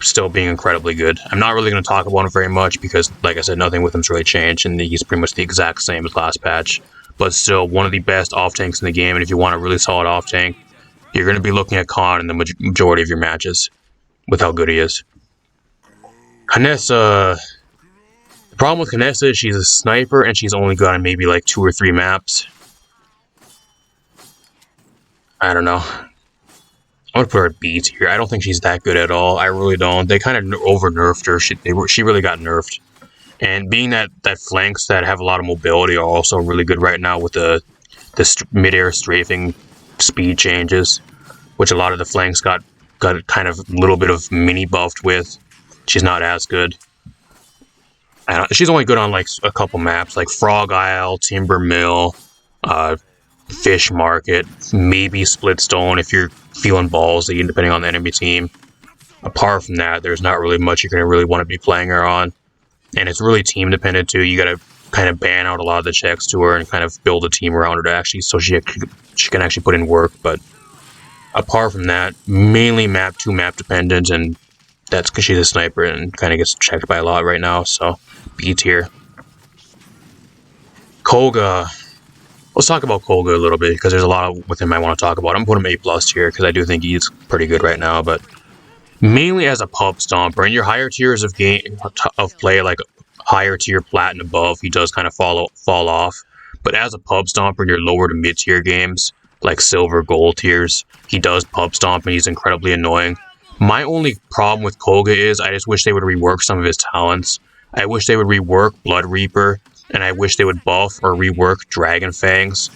still being incredibly good. I'm not really going to talk about him very much because, like I said, nothing with him's really changed, and he's pretty much the exact same as last patch. But still, one of the best off tanks in the game, and if you want a really solid off tank, you're going to be looking at Khan in the majority of your matches with how good he is. Hanessa. The problem with Hanessa is she's a sniper and she's only got maybe like 2 or 3 maps. I don't know. I'm gonna put her at B tier. I don't think she's that good at all. I really don't. They kind of over-nerfed her. She really got nerfed. And being that flanks that have a lot of mobility are also really good right now with the mid-air strafing speed changes, which a lot of the flanks got kind of a little bit of mini buffed with. She's not as good. She's only good on like a couple maps, like Frog Isle, Timber Mill, Fish Market, maybe Splitstone if you're feeling ballsy, depending on the enemy team. Apart from that, there's not really much you're going to really want to be playing her on. And it's really team dependent too. You got to kind of ban out a lot of the checks to her and kind of build a team around her to actually, so she can actually put in work. But apart from that, mainly map dependent, and that's because she's a sniper and kind of gets checked by a lot right now. So B tier. Koga. Let's talk about Koga a little bit because there's a lot with him I want to talk about. I'm putting him A+ tier because I do think he's pretty good right now, but mainly as a pub stomper. In your higher tiers of play, like higher tier plat and above, he does kind of fall off. But as a pub stomper in your lower to mid tier games, like silver, gold tiers, he does pub stomp and he's incredibly annoying. My only problem with Koga is I just wish they would rework some of his talents. I wish they would rework Blood Reaper, and I wish they would buff or rework Dragon Fangs.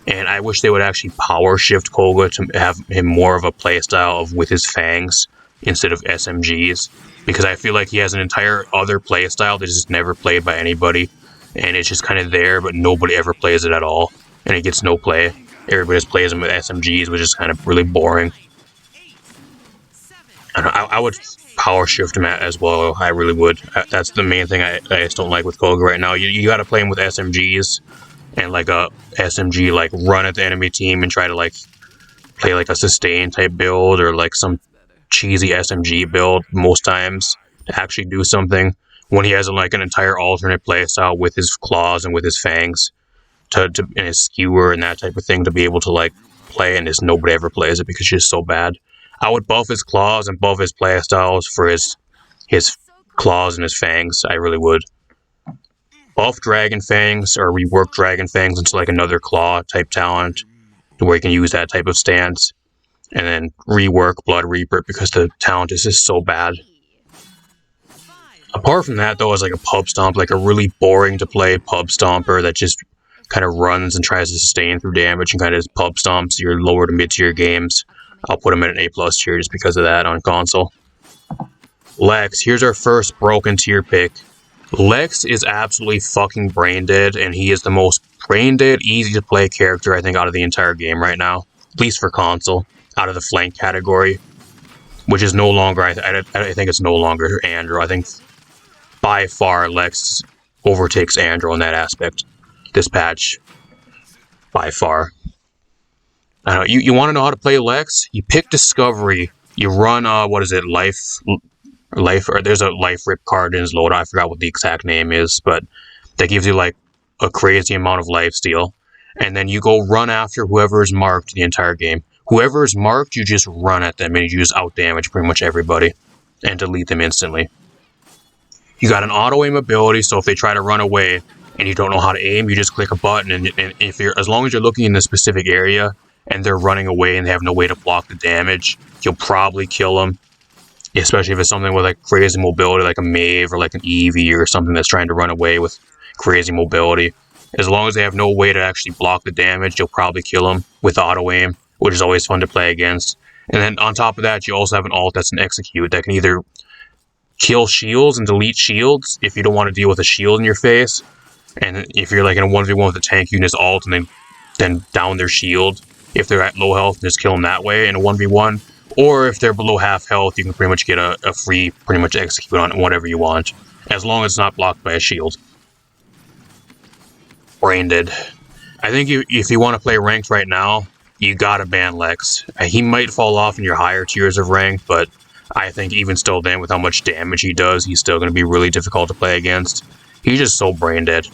And I wish they would actually power shift Koga to have him more of a playstyle with his fangs instead of SMGs. Because I feel like he has an entire other playstyle that is just never played by anybody. And it's just kind of there, but nobody ever plays it at all. And it gets no play. Everybody just plays him with SMGs, which is kind of really boring. I would power shift him as well. I really would. That's the main thing I just don't like with Koga right now. You got to play him with SMGs and like a SMG like run at the enemy team and try to like play like a sustain type build or like some cheesy SMG build most times to actually do something when he has like an entire alternate playstyle with his claws and with his fangs and his skewer and that type of thing to be able to like play, and just nobody ever plays it because she's so bad. I would buff his claws and buff his playstyles for his claws and his fangs. I really would. Buff Dragon Fangs or rework Dragon Fangs into like another claw type talent to where you can use that type of stance. and then rework Blood Reaper because the talent is just so bad. Apart from that, though, is like a pub stomp, like a really boring to play pub stomper that just kind of runs and tries to sustain through damage and kind of pub stomps your lower to mid tier games. I'll put him at an A+ tier just because of that on console. Lex, here's our first broken tier pick. Lex is absolutely fucking brain dead, and he is the most brain dead, easy to play character I think out of the entire game right now, at least for console, out of the flank category, which is no longer, I think it's no longer Andrew. I think by far Lex overtakes Andrew in that aspect this patch, by far. I don't know, you want to know how to play Lex? You pick Discovery, you run, what is it, Life, or there's a Life Rip card in his loadout, I forgot what the exact name is, but that gives you like a crazy amount of life steal, and then you go run after whoever is marked the entire game. Whoever is marked, you just run at them, and you just out-damage pretty much everybody, and delete them instantly. You got an auto-aim ability, so if they try to run away, and you don't know how to aim, you just click a button, and if you're, as long as you're looking in the specific area, and they're running away and they have no way to block the damage, you'll probably kill them. Especially if it's something with like crazy mobility, like a Maeve or like an Eevee or something that's trying to run away with crazy mobility. As long as they have no way to actually block the damage, you'll probably kill them with auto-aim, which is always fun to play against. And then on top of that, you also have an ult that's an execute that can either kill shields and delete shields if you don't want to deal with a shield in your face. And if you're like in a 1v1 with a tank, you can just ult and then down their shield. If they're at low health, just kill them that way in a 1v1. Or if they're below half health, you can pretty much get a free pretty much execute on whatever you want, as long as it's not blocked by a shield. Branded. I think if you want to play ranked right now, you gotta ban Lex. He might fall off in your higher tiers of ranked, but I think even still then, with how much damage he does, he's still going to be really difficult to play against. He's just so brain dead.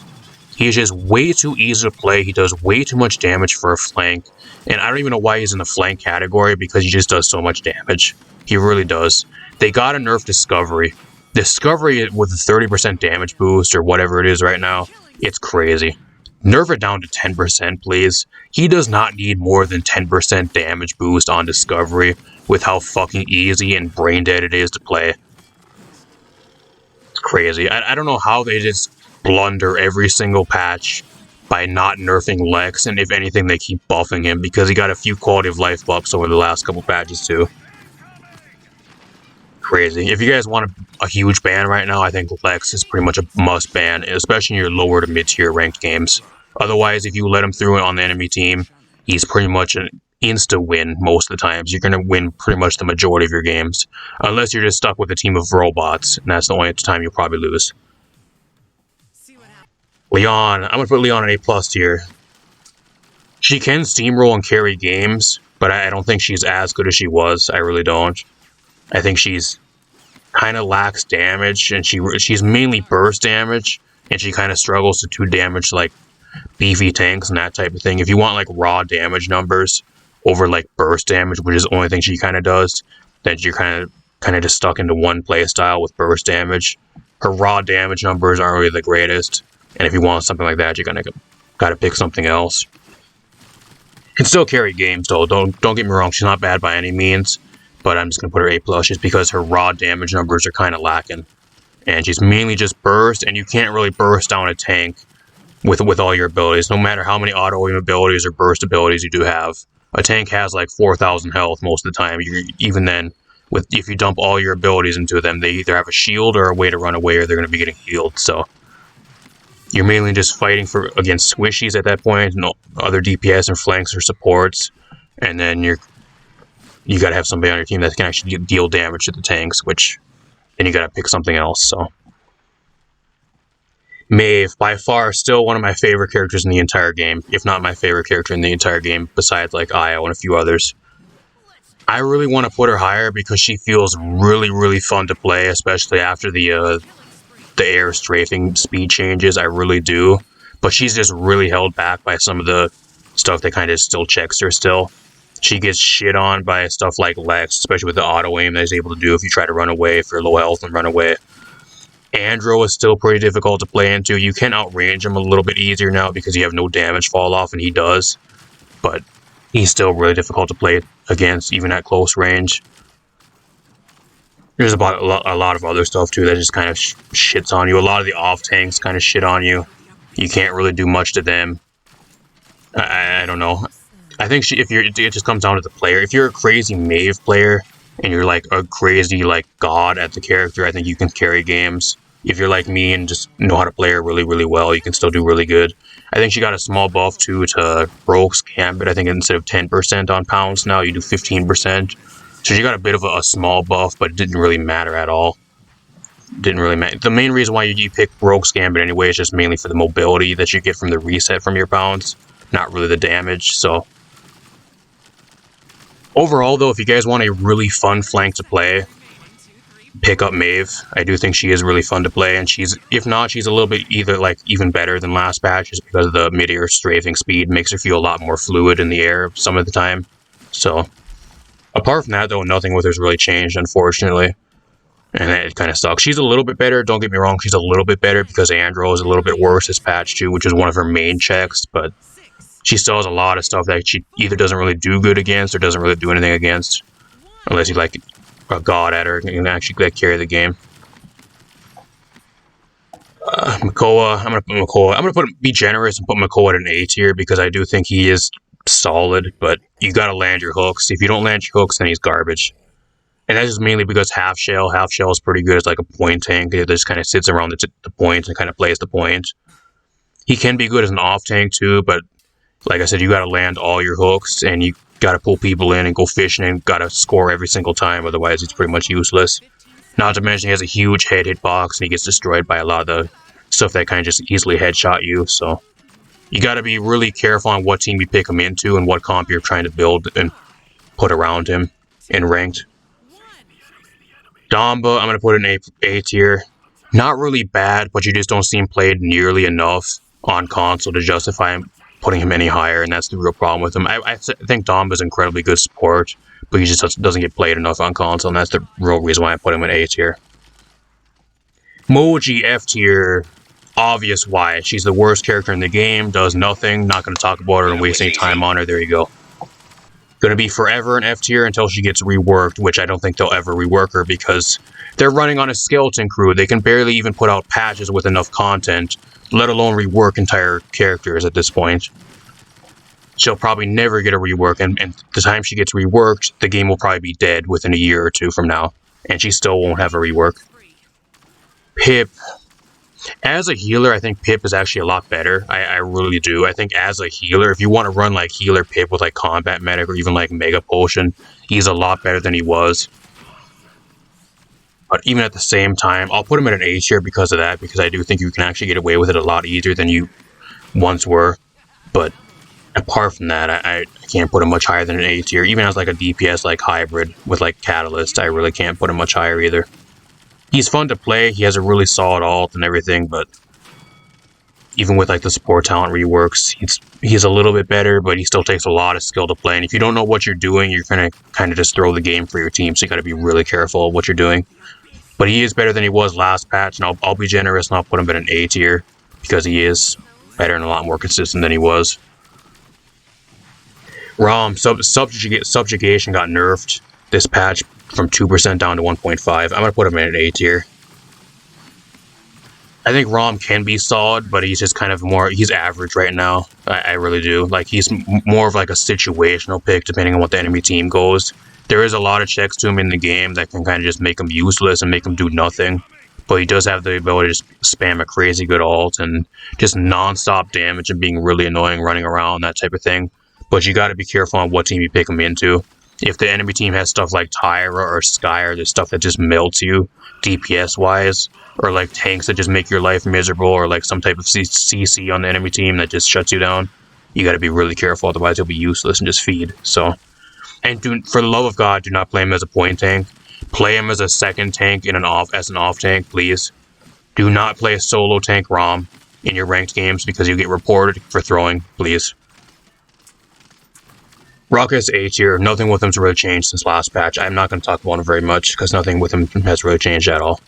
He's just way too easy to play. He does way too much damage for a flank. And I don't even know why he's in the flank category, because he just does so much damage. He really does. They gotta nerf Discovery. Discovery with a 30% damage boost or whatever it is right now, it's crazy. Nerf it down to 10%, please. He does not need more than 10% damage boost on Discovery with how fucking easy and brain dead it is to play. It's crazy. I don't know how they just blunder every single patch by not nerfing Lex, and if anything, they keep buffing him, because he got a few quality of life buffs over the last couple patches too. Crazy. If you guys want a huge ban right now, I think Lex is pretty much a must ban, especially in your lower to mid tier ranked games. Otherwise, if you let him through on the enemy team, he's pretty much an insta-win most of the times. You're going to win pretty much the majority of your games, unless you're just stuck with a team of robots, and that's the only time you'll probably lose. Leon. I'm going to put Leon in A+ tier. She can steamroll and carry games, but I don't think she's as good as she was. I really don't. I think she's kind of lacks damage, and she's mainly burst damage, and she kind of struggles to 2 damage like beefy tanks and that type of thing. If you want like raw damage numbers over like burst damage, which is the only thing she kind of does, then you're kind of just stuck into one play style with burst damage. Her raw damage numbers aren't really the greatest, and if you want something like that, you're gonna gotta pick something else. Can still carry games though. Don't get me wrong, she's not bad by any means, but I'm just gonna put her A+ just because her raw damage numbers are kind of lacking, and she's mainly just burst, and you can't really burst down a tank with all your abilities, no matter how many auto-aim abilities or burst abilities you do have. A tank has like 4,000 health most of the time. Even then, if you dump all your abilities into them, they either have a shield or a way to run away, or they're going to be getting healed. So you're mainly just fighting against squishies at that point, no other DPS and flanks or supports, and then you got to have somebody on your team that can actually deal damage to the tanks, which then you got to pick something else. So Maeve, by far, still one of my favorite characters in the entire game, if not my favorite character in the entire game, besides like Io and a few others. I really want to put her higher because she feels really, really fun to play, especially after the air strafing speed changes. I really do, but she's just really held back by some of the stuff that kind of still checks her still. She gets shit on by stuff like Lex, especially with the auto-aim that he's able to do if you try to run away, if you're low health and run away. Andro is still pretty difficult to play into. You can outrange him a little bit easier now because you have no damage fall off, and he does. But He's still really difficult to play against, even at close range. There's about a lot of other stuff too that just kind of shits on you. A lot of the off tanks kind of shit on you. You can't really do much to them. I don't know. I think if you're, it just comes down to the player. If you're a crazy Mave player and you're like a crazy like god at the character, I think you can carry games. If you're like me and just know how to play her really, really well, you can still do really good. I think she got a small buff too to Rogue's Gambit. I think instead of 10% on pounds now, you do 15%. So she got a bit of a small buff, but it didn't really matter at all. Didn't really matter. The main reason why you pick Rogue's Gambit anyway is just mainly for the mobility that you get from the reset from your pounds, not really the damage. So overall, though, if you guys want a really fun flank to play, pick up Maeve. I do think she is really fun to play, and she's, if not, she's a little bit even better than last patch, just because of the mid-air strafing speed makes her feel a lot more fluid in the air some of the time. So apart from that, though, nothing with her's really changed, unfortunately. And it kind of sucks. She's a little bit better, don't get me wrong, she's a little bit better because Andro is a little bit worse this patch too, which is one of her main checks, but she still has a lot of stuff that she either doesn't really do good against or doesn't really do anything against. Unless you like a god at her and can actually like, carry the game. Makoa, I'm gonna be generous and put Makoa at an A tier because I do think he is solid, but you gotta land your hooks. If you don't land your hooks, then he's garbage. And that's just mainly because Half Shell is pretty good as like a point tank. It just kind of sits around the point and kind of plays the point. He can be good as an off tank too, but like I said, you got to land all your hooks and you got to pull people in and go fishing and got to score every single time. Otherwise, it's pretty much useless. Not to mention he has a huge hitbox and he gets destroyed by a lot of the stuff that kind of just easily headshot you. So you got to be really careful on what team you pick him into and what comp you're trying to build and put around him in ranked. Damba, I'm going to put in A tier. Not really bad, but you just don't see him played nearly enough on console to justify putting him any higher, and that's the real problem with him. I think Damba's incredibly good support, but he just doesn't get played enough on console, and that's the real reason why I put him in A tier. Moji, F tier. Obvious why. She's the worst character in the game, does nothing, not going to talk about her and waste any time on her. There you go. Going to be forever an F tier until she gets reworked, which I don't think they'll ever rework her because they're running on a skeleton crew. They can barely even put out patches with enough content, let alone rework entire characters at this point. She'll probably never get a rework, and the time she gets reworked, the game will probably be dead within a year or two from now, and she still won't have a rework. Pip. As a healer, I think Pip is actually a lot better. I really do. I think as a healer, if you want to run like healer Pip with like combat medic or even like mega potion, he's a lot better than he was. But even at the same time, I'll put him at an A tier because of that, because I do think you can actually get away with it a lot easier than you once were. But apart from that, I can't put him much higher than an A tier. Even as like a DPS like hybrid with like Catalyst, I really can't put him much higher either. He's fun to play, he has a really solid ult and everything, but even with like the support talent reworks, he's a little bit better, but he still takes a lot of skill to play. And if you don't know what you're doing, you're gonna kind of just throw the game for your team, so you gotta be really careful of what you're doing. But he is better than he was last patch, and I'll be generous and I'll put him at an A tier, because he is better and a lot more consistent than he was. ROM, Subjugation got nerfed this patch from 2% down to 1.5. I'm going to put him in an A tier. I think ROM can be solid, but he's just kind of more, he's average right now. I really do. Like, he's more of like a situational pick, depending on what the enemy team goes. There is a lot of checks to him in the game that can kind of just make him useless and make him do nothing. But he does have the ability to spam a crazy good ult and just non-stop damage and being really annoying running around, that type of thing. But you got to be careful on what team you pick him into. If the enemy team has stuff like Tyra or Skyer, there's stuff that just melts you, DPS-wise, or like tanks that just make your life miserable, or like some type of CC on the enemy team that just shuts you down, you got to be really careful, otherwise he'll be useless and just feed. So, and for the love of God, do not play him as a point tank. Play him as a second tank in an off tank, please. Do not play a solo tank ROM in your ranked games because you get reported for throwing, please. Ruckus A tier. Nothing with him's really changed since last patch. I'm not going to talk about him very much because nothing with him has really changed at all.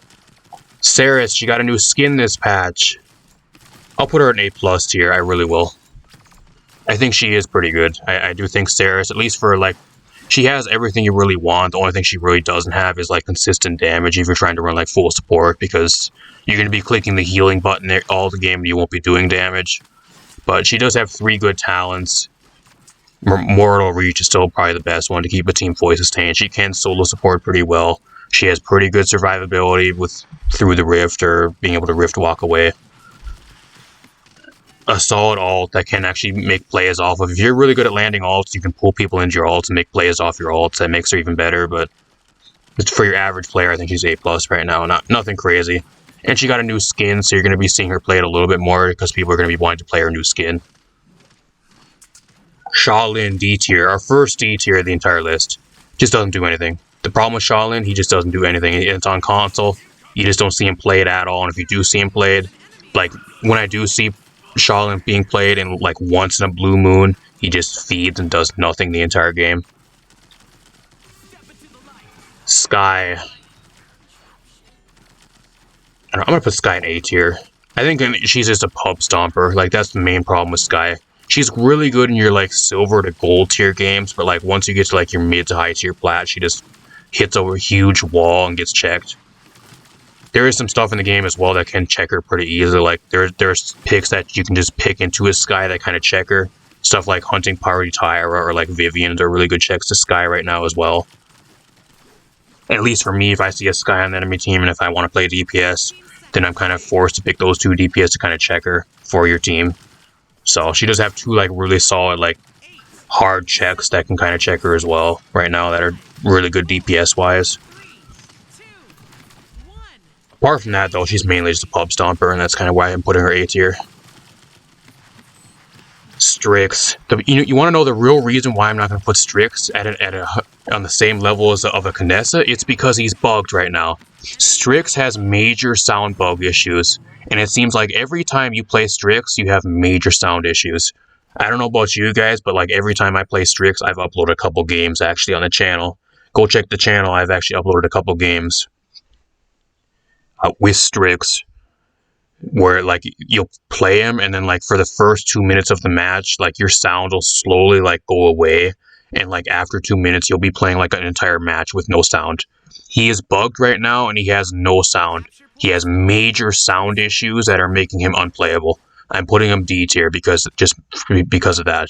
Ceres, she got a new skin this patch. I'll put her at an A+ tier. I really will. I think she is pretty good. I do think Sarah's, at least for like, she has everything you really want. The only thing she really doesn't have is like consistent damage if you're trying to run like full support, because you're going to be clicking the healing button there all the game and you won't be doing damage. But she does have 3 good talents. Mortal Reach is still probably the best one to keep a team fully sustained. She can solo support pretty well. She has pretty good survivability with through the rift or being able to rift walk away. A solid ult that can actually make plays off of. If you're really good at landing ults, you can pull people into your ults and make plays off your ults. That makes her even better, but for your average player, I think she's A+ right now. Nothing crazy. And she got a new skin, so you're going to be seeing her play it a little bit more because people are going to be wanting to play her new skin. Shaolin D tier, our first D tier of the entire list. Just doesn't do anything. The problem with Shaolin, he just doesn't do anything. It's on console. You just don't see him played at all. And if you do see him played, like when I do see Shaolin being played and like once in a blue moon, he just feeds and does nothing the entire game. Skye. I'm gonna put Skye in A tier. I think she's just a pub stomper. Like that's the main problem with Skye. She's really good in your like silver to gold tier games, but like once you get to like your mid to high tier plat, she just hits over a huge wall and gets checked. There is some stuff in the game as well that can check her pretty easily. Like there's picks that you can just pick into a Skye that kind of check her. Stuff like Hunting Party Tyra or like Vivian are really good checks to Skye right now as well. At least for me, if I see a Skye on the enemy team and if I want to play DPS, then I'm kind of forced to pick those 2 DPS to kind of check her for your team. So she does have 2 like really solid like hard checks that can kind of check her as well right now that are really good DPS wise. Apart from that though, she's mainly just a pub stomper, and that's kind of why I'm putting her A tier. Strix. You want to know the real reason why I'm not going to put Strix on the same level as of a Kinessa? It's because he's bugged right now. Strix has major sound bug issues, and it seems like every time you play Strix, you have major sound issues. I don't know about you guys, but like every time I play Strix, I've uploaded a couple games actually on the channel. Go check the channel. I've actually uploaded a couple games with Strix, where like you'll play him and then like for the first 2 minutes of the match, like your sound will slowly like go away, and like after 2 minutes you'll be playing like an entire match with no sound. He is bugged right now and he has no sound. He has major sound issues that are making him unplayable. I'm putting him D tier because of that.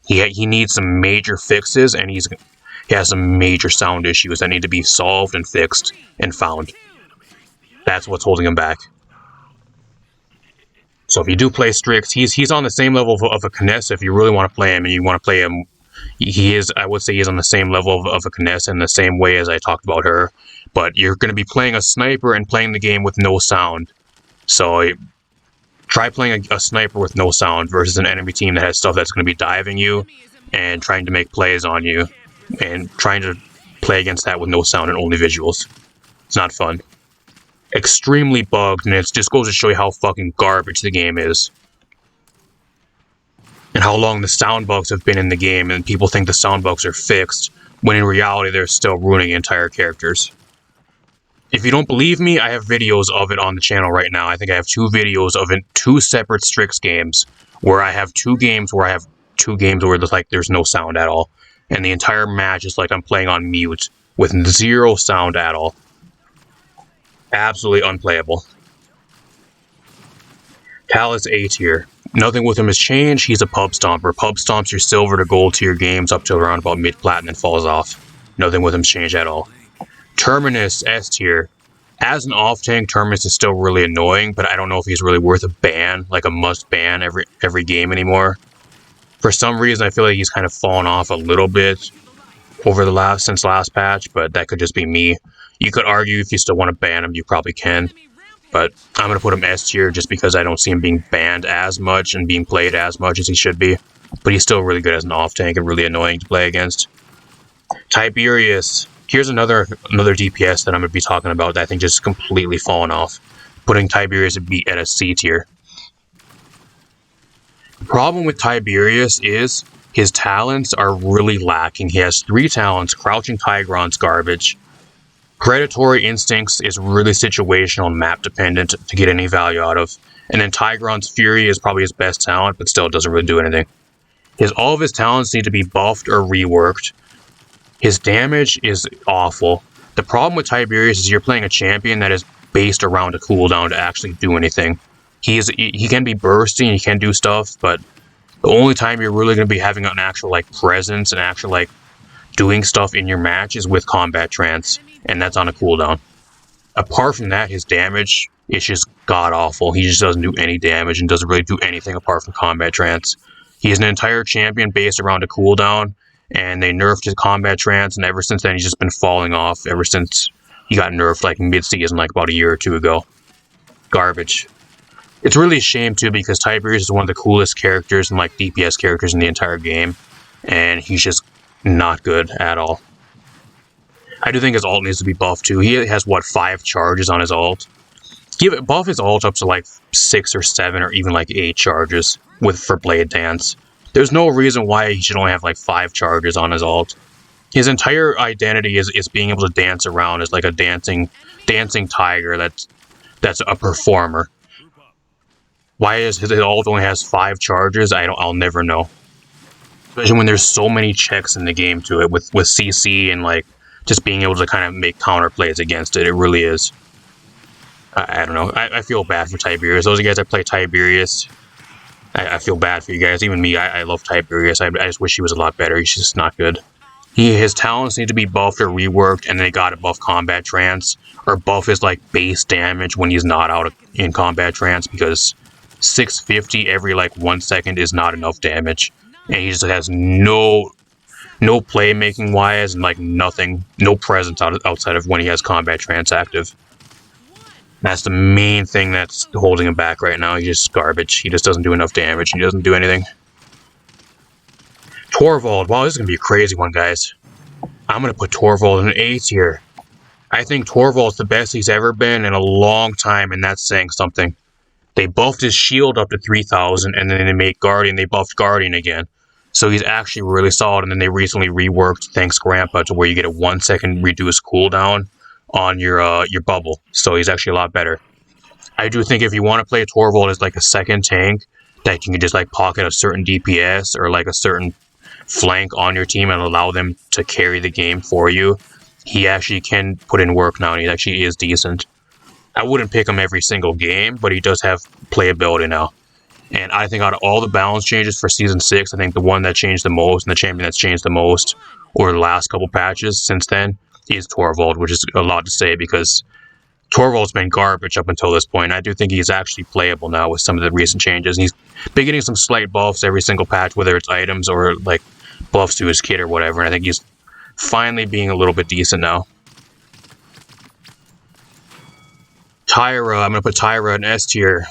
He needs some major fixes, and he has some major sound issues that need to be solved and fixed and found. That's what's holding him back. So if you do play Strix, he's on the same level of a Kinessa. If you really want to play him and you want to play him, I would say he's on the same level of a Kinessa in the same way as I talked about her. But you're going to be playing a sniper and playing the game with no sound. So try playing a sniper with no sound versus an enemy team that has stuff that's going to be diving you and trying to make plays on you, and trying to play against that with no sound and only visuals. It's not fun. Extremely bugged, and it just goes to show you how fucking garbage the game is. And how long the sound bugs have been in the game, and people think the sound bugs are fixed, when in reality they're still ruining entire characters. If you don't believe me, I have videos of it on the channel right now. I think I have 2 videos of it, 2 separate Strix games, where I have 2 games where there's no sound at all. And the entire match is like I'm playing on mute, with 0 sound at all. Absolutely unplayable. Talus A tier. Nothing with him has changed. He's a pub stomper. Pub stomps your silver to gold tier games up to around about mid-plat and then falls off. Nothing with him's changed at all. Terminus S tier. As an off-tank, Terminus is still really annoying, but I don't know if he's really worth a ban, like a must ban every game anymore. For some reason, I feel like he's kind of fallen off a little bit since last patch, but that could just be me. You could argue if you still want to ban him, you probably can. But I'm going to put him S tier just because I don't see him being banned as much and being played as much as he should be. But he's still really good as an off-tank and really annoying to play against. Tiberius. Here's another DPS that I'm going to be talking about that I think just completely fallen off. Putting Tiberius at a C tier. The problem with Tiberius is his talents are really lacking. He has 3 talents. Crouching Tigron's garbage. Predatory Instincts is really situational and map dependent to get any value out of. And then Tigron's Fury is probably his best talent, but still doesn't really do anything. All of his talents need to be buffed or reworked. His damage is awful. The problem with Tiberius is you're playing a champion that is based around a cooldown to actually do anything. He can be bursty, he can do stuff, but the only time you're really going to be having an actual like presence and actual like doing stuff in your match is with combat trance, and that's on a cooldown. Apart from that, his damage is just god awful. He just doesn't do any damage and doesn't really do anything apart from combat trance. He is an entire champion based around a cooldown, and they nerfed his combat trance, and ever since then he's just been falling off ever since he got nerfed like mid-season, like about a year or two ago. Garbage. It's really a shame too because Tiberius is one of the coolest characters and like DPS characters in the entire game, and he's just not good at all. I do think his ult needs to be buffed too. He has what, 5 charges on his ult? Buff his ult up to like 6 or 7 or even like 8 charges for Blade Dance. There's no reason why he should only have like 5 charges on his ult. His entire identity is being able to dance around as like a dancing tiger that's a performer. Why is his ult only has 5 charges? I'll never know. Especially when there's so many checks in the game to it with CC and like just being able to kind of make counter plays against it. It really is. I don't know. I feel bad for Tiberius. Those of you guys that play Tiberius, I feel bad for you guys. Even me, I love Tiberius. I just wish he was a lot better. He's just not good. His talents need to be buffed or reworked, and they gotta buff combat trance or buff his like base damage when he's not out in combat trance, because 650 every like 1 second is not enough damage, and he just has no playmaking wise and like nothing, no presence outside of when he has combat trance active. That's the main thing that's holding him back right now. He's just garbage. He just doesn't do enough damage. He doesn't do anything. Torvald. Wow, this is going to be a crazy one, guys. I'm going to put Torvald in an A tier. I think Torvald's the best he's ever been in a long time, and that's saying something. They buffed his shield up to 3,000, and then they made Guardian. They buffed Guardian again. So he's actually really solid, and then they recently reworked Thanks Grandpa to where you get a 1 second reduced cooldown on your bubble, so he's actually a lot better. I do think if you want to play Torvald as like a second tank that you can just like pocket a certain DPS or like a certain flank on your team and allow them to carry the game for you, he actually can put in work now, and he actually is decent. I wouldn't pick him every single game, but he does have playability now. And I think out of all the balance changes for Season 6, I think the one that changed the most and the champion that's changed the most over the last couple patches since then is Torvald, which is a lot to say because Torvald's been garbage up until this point. I do think he's actually playable now with some of the recent changes. And he's been getting some slight buffs every single patch, whether it's items or like buffs to his kit or whatever. And I think he's finally being a little bit decent now. Tyra, I'm going to put Tyra in S tier.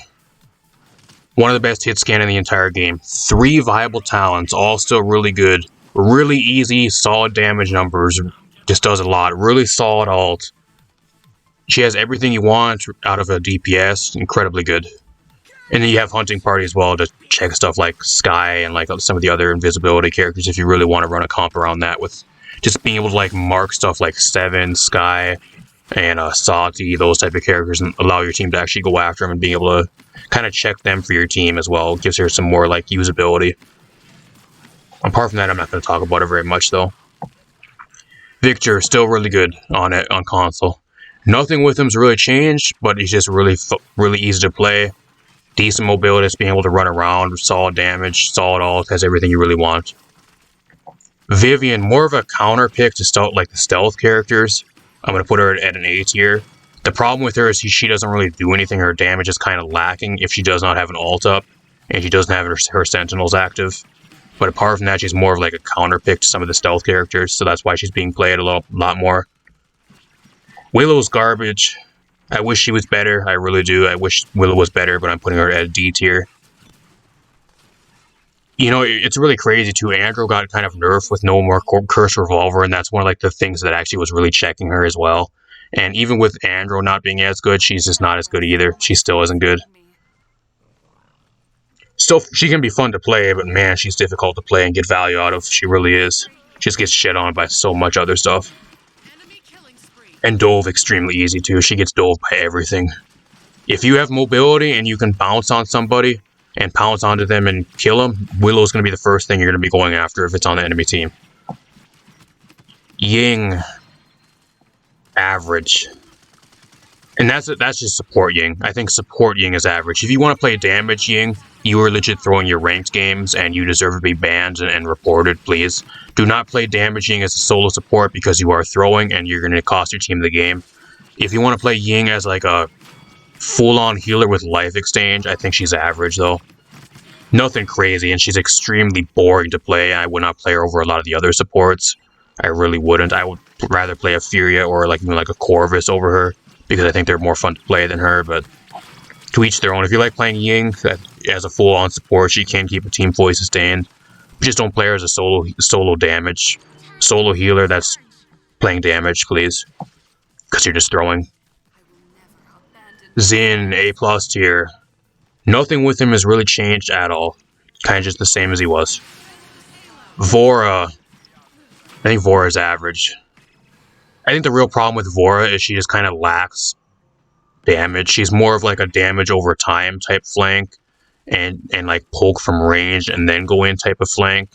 One of the best hit scan in the entire game. 3 viable talents, all still really good. Really easy, solid damage numbers. Just does a lot. Really solid ult. She has everything you want out of a DPS. Incredibly good. And then you have Hunting Party as well to check stuff like Sky and like some of the other invisibility characters if you really want to run a comp around that, with just being able to like mark stuff like Seven, Sky, and Sati, those type of characters, and allow your team to actually go after them and being able to kind of check them for your team as well. Gives her some more like usability. Apart from that, I'm not going to talk about it very much though. Victor, still really good on console. Nothing with him's really changed, but he's just really easy to play. Decent mobility, just being able to run around, solid damage, solid ult, has everything you really want. Vivian, more of a counter pick to the stealth characters. I'm going to put her at an A tier. The problem with her is she doesn't really do anything. Her damage is kind of lacking if she does not have an ult up, and she doesn't have her sentinels active. But apart from that, she's more of like a counter pick to some of the stealth characters, so that's why she's being played a lot more. Willow's garbage. I wish she was better. I really do. I wish Willow was better, but I'm putting her at a D tier. You know, it's really crazy too. Andrew got kind of nerfed with no more Curse Revolver, and that's one of like the things that actually was really checking her as well. And even with Andrew not being as good, she's just not as good either. She still isn't good. Still, she can be fun to play, but man, she's difficult to play and get value out of. She really is. She just gets shit on by so much other stuff. And dove extremely easy too. She gets dove by everything. If you have mobility and you can bounce on somebody, and pounce onto them and kill them, Willow's going to be the first thing you're going to be going after if it's on the enemy team. Ying, average. And that's just support Ying. I think support Ying is average. If you want to play damage Ying, you are legit throwing your ranked games, and you deserve to be banned and reported, please. Do not play damage Ying as a solo support because you are throwing, and you're going to cost your team the game. If you want to play Ying as like a full-on healer with life exchange, I think she's average, though. Nothing crazy, and she's extremely boring to play. I would not play her over a lot of the other supports. I really wouldn't. I would rather play a Furia or like a Corvus over her, because I think they're more fun to play than her, but to each their own. If you like playing Ying as a full-on support, she can keep a team fully sustained. Just don't play her as a solo damage. Solo healer that's playing damage, please. Because you're just throwing. Xin, A+ tier. Nothing with him has really changed at all. Kind of just the same as he was. Vora. I think Vora's average. I think the real problem with Vora is she just kind of lacks damage. She's more of like a damage over time type flank, and like poke from range and then go in type of flank.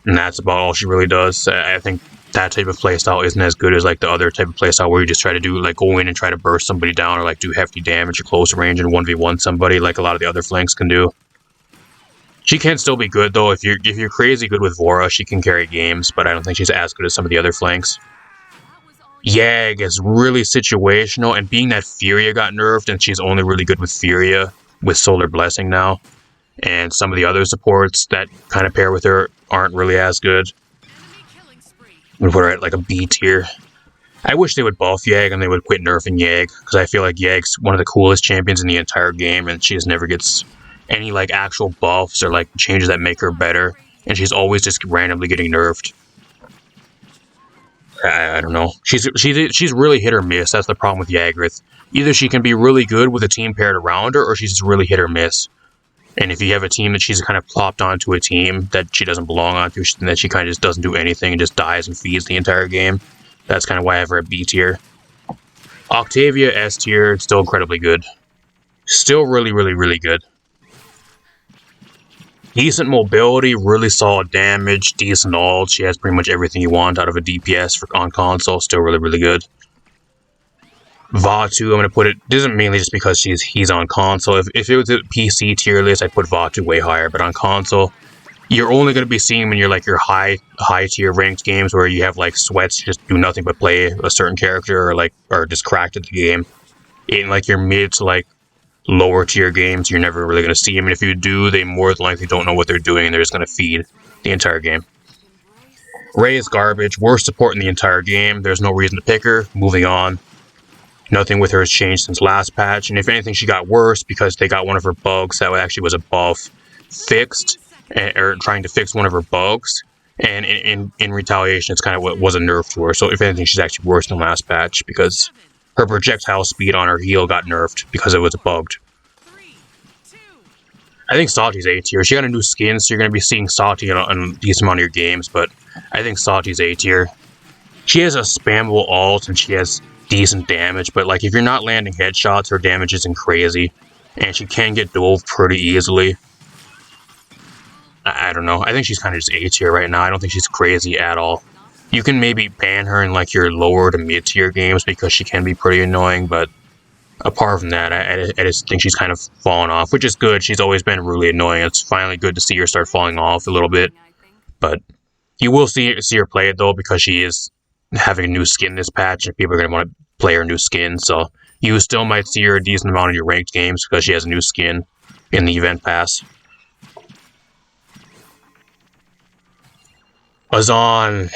And that's about all she really does. I think that type of playstyle isn't as good as like the other type of playstyle where you just try to do like go in and try to burst somebody down or like do hefty damage at close range and 1v1 somebody like a lot of the other flanks can do. She can still be good though. If you're crazy good with Vora, she can carry games, but I don't think she's as good as some of the other flanks. Yag is really situational, and being that Furia got nerfed and she's only really good with Furia with Solar Blessing now, and some of the other supports that kind of pair with her aren't really as good. I'm gonna put her at like a B tier. I wish they would buff Yag and they would quit nerfing Yag, because I feel like Yag's one of the coolest champions in the entire game, and she just never gets any like actual buffs or like changes that make her better, and she's always just randomly getting nerfed. I don't know. She's really hit or miss. That's the problem with Yaghrith. Either she can be really good with a team paired around her, or she's just really hit or miss. And if you have a team that she's kind of plopped onto a team that she doesn't belong onto, and that she kind of just doesn't do anything and just dies and feeds the entire game, that's kind of why I have her at B tier. Octavia, S tier, still incredibly good. Still really, really, really good. Decent mobility, really solid damage, decent ult. She has pretty much everything you want out of a DPS on console. Still really, really good. Vatu, I'm going to put it, this isn't mainly just because he's on console. If it was a PC tier list, I'd put Vatu way higher. But on console, you're only going to be seeing him in your high tier ranked games where you have like sweats, just do nothing but play a certain character or just cracked at the game. In like your mid to like lower tier games, you're never really going to see them, and if you do, they more than likely don't know what they're doing, and they're just going to feed the entire game. Ray is garbage, worst support in the entire game. There's no reason to pick her. Moving on. Nothing with her has changed since last patch, and if anything, she got worse because they got one of her bugs that actually was a buff fixed, or trying to fix one of her bugs, and in retaliation, it's kind of what was a nerf to her. So if anything, she's actually worse than last patch because her projectile speed on her heal got nerfed because it was bugged. I think Sati's A tier. She got a new skin, so you're going to be seeing Sati in a decent amount of your games, but I think Sati's A tier. She has a spammable ult, and she has decent damage, but like if you're not landing headshots, her damage isn't crazy, and she can get dove pretty easily. I don't know. I think she's kind of just A tier right now. I don't think she's crazy at all. You can maybe ban her in like your lower to mid tier games because she can be pretty annoying, but apart from that, I just think she's kind of fallen off, which is good. She's always been really annoying. It's finally good to see her start falling off a little bit, but you will see her play it though because she is having a new skin this patch, and people are going to want to play her new skin, so you still might see her a decent amount in your ranked games because she has a new skin in the event pass. Azan,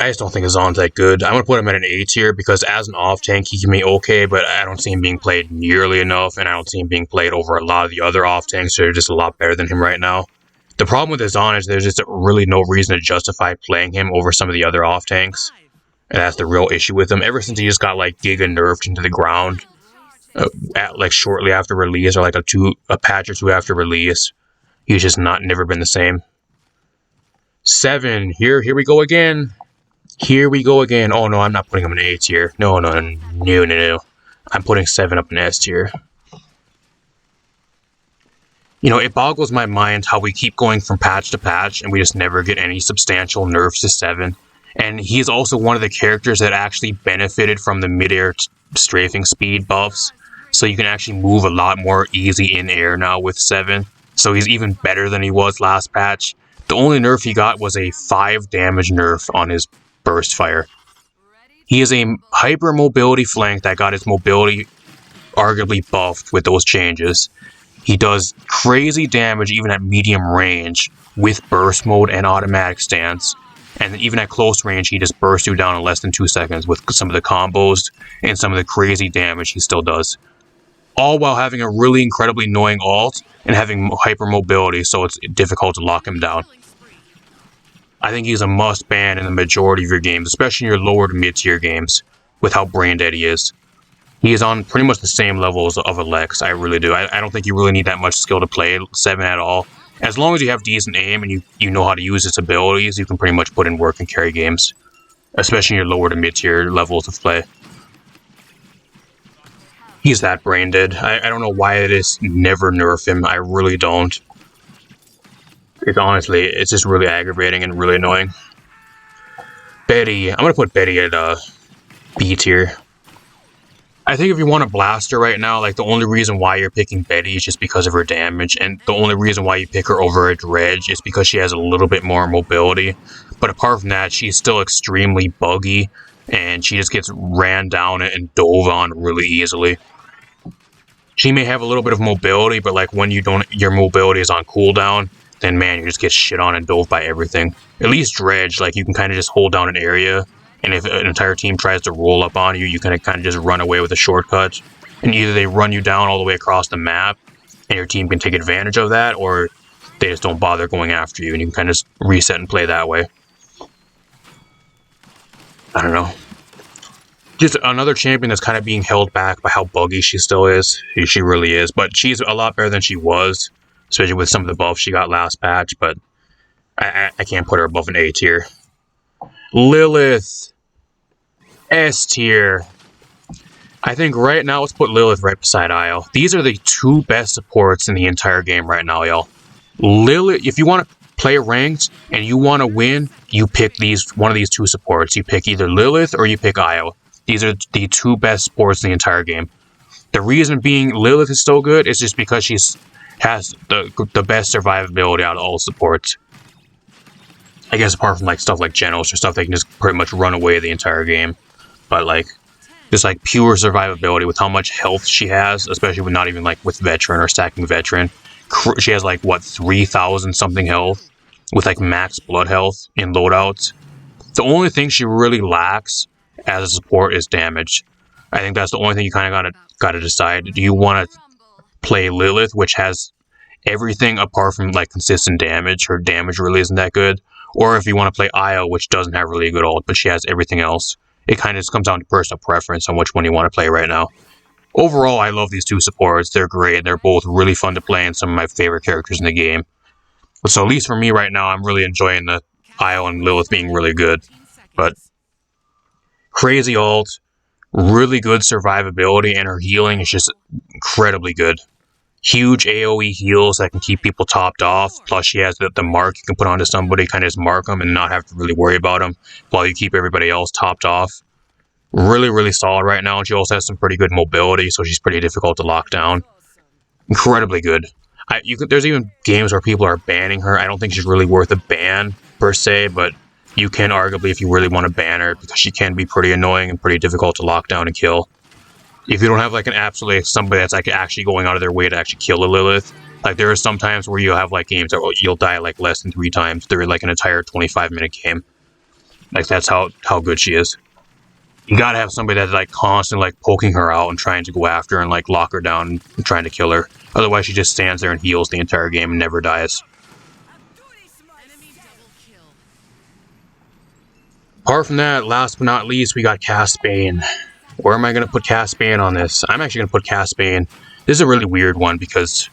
I just don't think Azan's that good. I'm going to put him at an A tier because as an off tank, he can be okay, but I don't see him being played nearly enough, and I don't see him being played over a lot of the other off tanks that are just a lot better than him right now. The problem with Azan is there's just really no reason to justify playing him over some of the other off tanks, and that's the real issue with him. Ever since he just got like giga nerfed into the ground, like shortly after release, or like a patch or two after release, he's just never been the same. 7, here we go again. Here we go again. Oh no, I'm not putting him in A tier. No. I'm putting 7 up in S tier. You know, it boggles my mind how we keep going from patch to patch and we just never get any substantial nerfs to 7. And he's also one of the characters that actually benefited from the mid-air strafing speed buffs. So you can actually move a lot more easy in air now with 7. So he's even better than he was last patch. The only nerf he got was a 5 damage nerf on his burst fire. He is a hyper mobility flank that got his mobility arguably buffed with those changes. He does crazy damage even at medium range with burst mode and automatic stance. And even at close range, he just bursts you down in less than 2 seconds with some of the combos and some of the crazy damage he still does. All while having a really incredibly annoying ult and having hyper mobility, so it's difficult to lock him down. I think he's a must ban in the majority of your games, especially in your lower to mid tier games, with how brain dead he is. He is on pretty much the same levels of Alex, I really do. I don't think you really need that much skill to play 7 at all. As long as you have decent aim and you know how to use his abilities, you can pretty much put in work and carry games. Especially in your lower to mid tier levels of play. He's that brain dead. I don't know why it is never nerf him, I really don't. It's just really aggravating and really annoying. Betty, I'm gonna put Betty at B tier. I think if you want a blaster right now, like the only reason why you're picking Betty is just because of her damage, and the only reason why you pick her over a Dredge is because she has a little bit more mobility. But apart from that, she's still extremely buggy, and she just gets ran down and dove on really easily. She may have a little bit of mobility, but like when your mobility is on cooldown, then man, you just get shit on and dove by everything. At least Dredge, like you can kind of just hold down an area, and if an entire team tries to roll up on you, you can kind of just run away with a shortcut. And either they run you down all the way across the map, and your team can take advantage of that, or they just don't bother going after you, and you can kind of just reset and play that way. I don't know. Just another champion that's kind of being held back by how buggy she still is. She really is, but she's a lot better than she was, especially with some of the buffs she got last patch, but I can't put her above an A tier. Lilith, S tier. I think right now, let's put Lilith right beside Io. These are the 2 best supports in the entire game right now, y'all. Lilith, if you want to play ranked and you want to win, you pick one of these 2 supports. You pick either Lilith or you pick Io. These are the 2 best supports in the entire game. The reason being Lilith is so good is just because she has the best survivability out of all supports. I guess apart from like stuff like Genos or stuff that can just pretty much run away the entire game. But like, just like pure survivability with how much health she has, especially with not even like with Veteran or stacking Veteran. She has like, what, 3,000 something health with like max blood health in loadouts. The only thing she really lacks as a support is damage. I think that's the only thing you kind of gotta decide. Do you want to play Lilith, which has everything apart from like consistent damage? Her damage really isn't that good. Or if you want to play Io, which doesn't have really a good ult, but she has everything else. It kind of just comes down to personal preference on which one you want to play right now. Overall, I love these 2 supports. They're great. They're both really fun to play and some of my favorite characters in the game. So at least for me right now, I'm really enjoying the Io and Lilith being really good. But crazy ult, really good survivability, and her healing is just incredibly good. Huge AoE heals that can keep people topped off, plus she has the mark you can put onto somebody, kind of just mark them and not have to really worry about them while you keep everybody else topped off. Really, really solid right now, and she also has some pretty good mobility, so she's pretty difficult to lock down. Incredibly good. There's even games where people are banning her. I don't think she's really worth a ban, per se, but you can arguably if you really want to ban her, because she can be pretty annoying and pretty difficult to lock down and kill. If you don't have like somebody that's like actually going out of their way to actually kill a Lilith, like there are some times where you'll have like games that you'll die like less than 3 times. They're like an entire 25-minute game. Like that's how good she is. You gotta have somebody that's like constantly like poking her out and trying to go after her and like lock her down and trying to kill her. Otherwise she just stands there and heals the entire game and never dies. Apart from that, last but not least, we got Casbane. Where am I going to put Casbane on this? I'm actually going to put Casbane. This is a really weird one because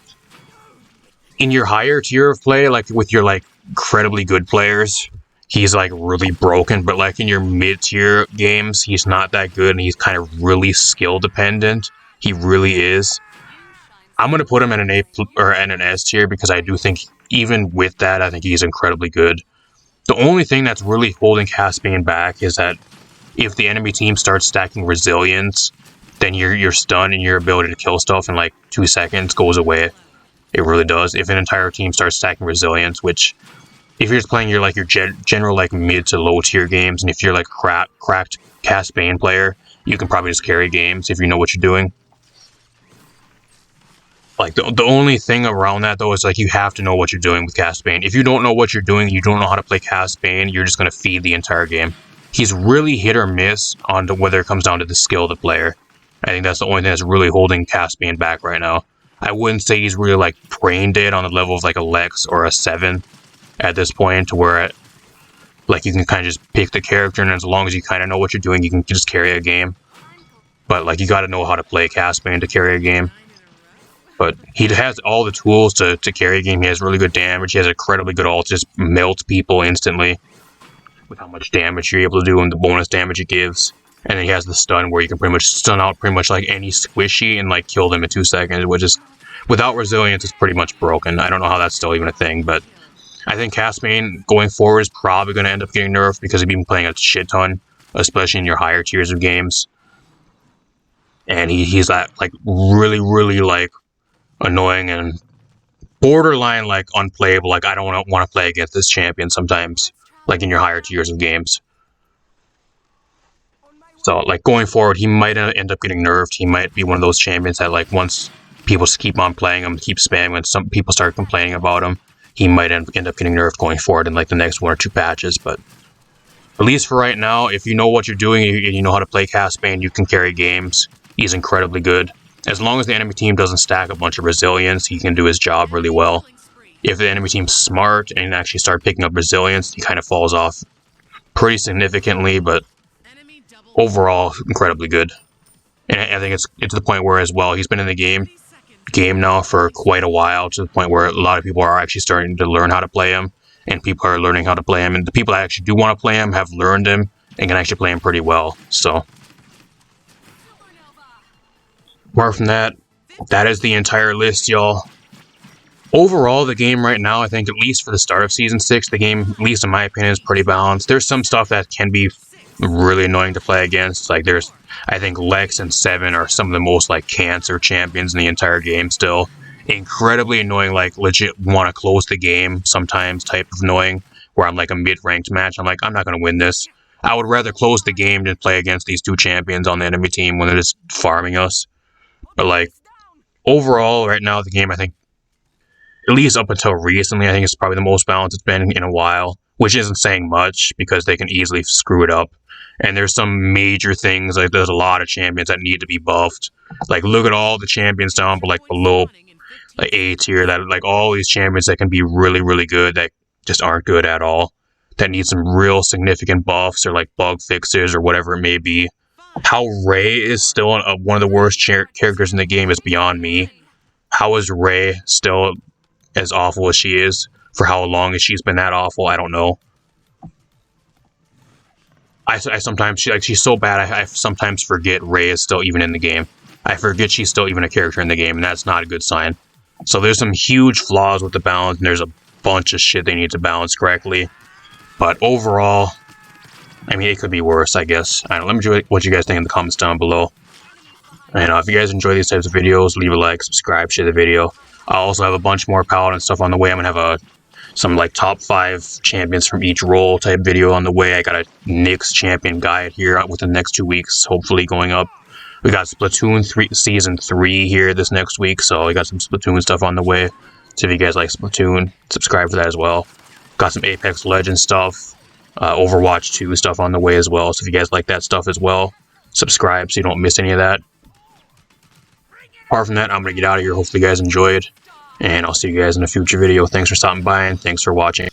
in your higher tier of play, like with your like incredibly good players, he's like really broken. But like in your mid tier games, he's not that good and he's kind of really skill dependent. He really is. I'm gonna put him in an A or in an S tier because I do think even with that, I think he's incredibly good. The only thing that's really holding Caspian back is that if the enemy team starts stacking resilience, then your stun and your ability to kill stuff in like 2 seconds goes away. It really does. If an entire team starts stacking resilience, which if you're just playing your general like mid to low tier games, and if you're like cracked Caspian player, you can probably just carry games if you know what you're doing. Like the only thing around that though is like you have to know what you're doing with Caspian. If you don't know what you're doing, you don't know how to play Caspian, you're just gonna feed the entire game. He's really hit or miss on whether it comes down to the skill of the player. I think that's the only thing that's really holding Caspian back right now. I wouldn't say he's really like brain dead on the level of like a Lex or a 7 at this point, to where like you can kind of just pick the character, and as long as you kind of know what you're doing, you can just carry a game. But like you got to know how to play Caspian to carry a game. But he has all the tools to carry a game. He has really good damage. He has incredibly good ult, just melts people instantly with how much damage you're able to do and the bonus damage it gives. And then he has the stun where you can pretty much stun out pretty much like any squishy and like kill them in 2 seconds, which is, without resilience, it's pretty much broken. I don't know how that's still even a thing, but I think Caspian going forward is probably going to end up getting nerfed because he's been playing a shit ton, especially in your higher tiers of games. And he's like really, really like annoying and borderline like unplayable. Like I don't want to play against this champion sometimes, like in your higher tiers of games. So like going forward, he might end up getting nerfed. He might be one of those champions that like once people just keep on playing him, keep spamming, and some people start complaining about him, he might end up getting nerfed going forward in like the next 1 or 2 patches. But at least for right now, if you know what you're doing and you know how to play Caspian, you can carry games. He's incredibly good. As long as the enemy team doesn't stack a bunch of resilience, he can do his job really well. If the enemy team's smart and actually start picking up resilience, he kind of falls off pretty significantly, but overall, incredibly good. And I think it's to the point where as well, he's been in the game now for quite a while, to the point where a lot of people are actually starting to learn how to play him, and people are learning how to play him, and the people that actually do want to play him have learned him and can actually play him pretty well. So apart from that, that is the entire list, y'all. Overall, the game right now, I think at least for the start of Season 6, the game, at least in my opinion, is pretty balanced. There's some stuff that can be really annoying to play against. Like I think Lex and 7 are some of the most like cancer champions in the entire game still. Incredibly annoying, like legit want to close the game sometimes type of annoying, where I'm like a mid-ranked match. I'm like, I'm not going to win this. I would rather close the game than play against these 2 champions on the enemy team when they're just farming us. But like, overall, right now, the game, I think, at least up until recently, I think it's probably the most balanced it's been in a while, which isn't saying much because they can easily screw it up. And there's some major things, like there's a lot of champions that need to be buffed. Like, look at all the champions down but like below like A tier, that like all these champions that can be really, really good that just aren't good at all. That need some real significant buffs or like bug fixes or whatever it may be. How Ray is still one of the worst characters in the game is beyond me. How is Ray still as awful as she is? For how long has she's been that awful? I don't know. I sometimes, she's so bad, I sometimes forget Ray is still even in the game. I forget she's still even a character in the game, and that's not a good sign. So there's some huge flaws with the balance, and there's a bunch of shit they need to balance correctly. But overall, I mean, it could be worse, I guess. I don't know, let me know what you guys think in the comments down below. And if you guys enjoy these types of videos, leave a like, subscribe, share the video. I also have a bunch more Paladin stuff on the way. I'm going to have some like top 5 champions from each role type video on the way. I got a Knicks champion guide here within the next 2 weeks, hopefully going up. We got Splatoon Season 3 here this next week, so we got some Splatoon stuff on the way. So if you guys like Splatoon, subscribe for that as well. Got some Apex Legends stuff, Overwatch 2 stuff on the way as well. So if you guys like that stuff as well, subscribe so you don't miss any of that. Apart from that, I'm going to get out of here. Hopefully you guys enjoyed, and I'll see you guys in a future video. Thanks for stopping by, and thanks for watching.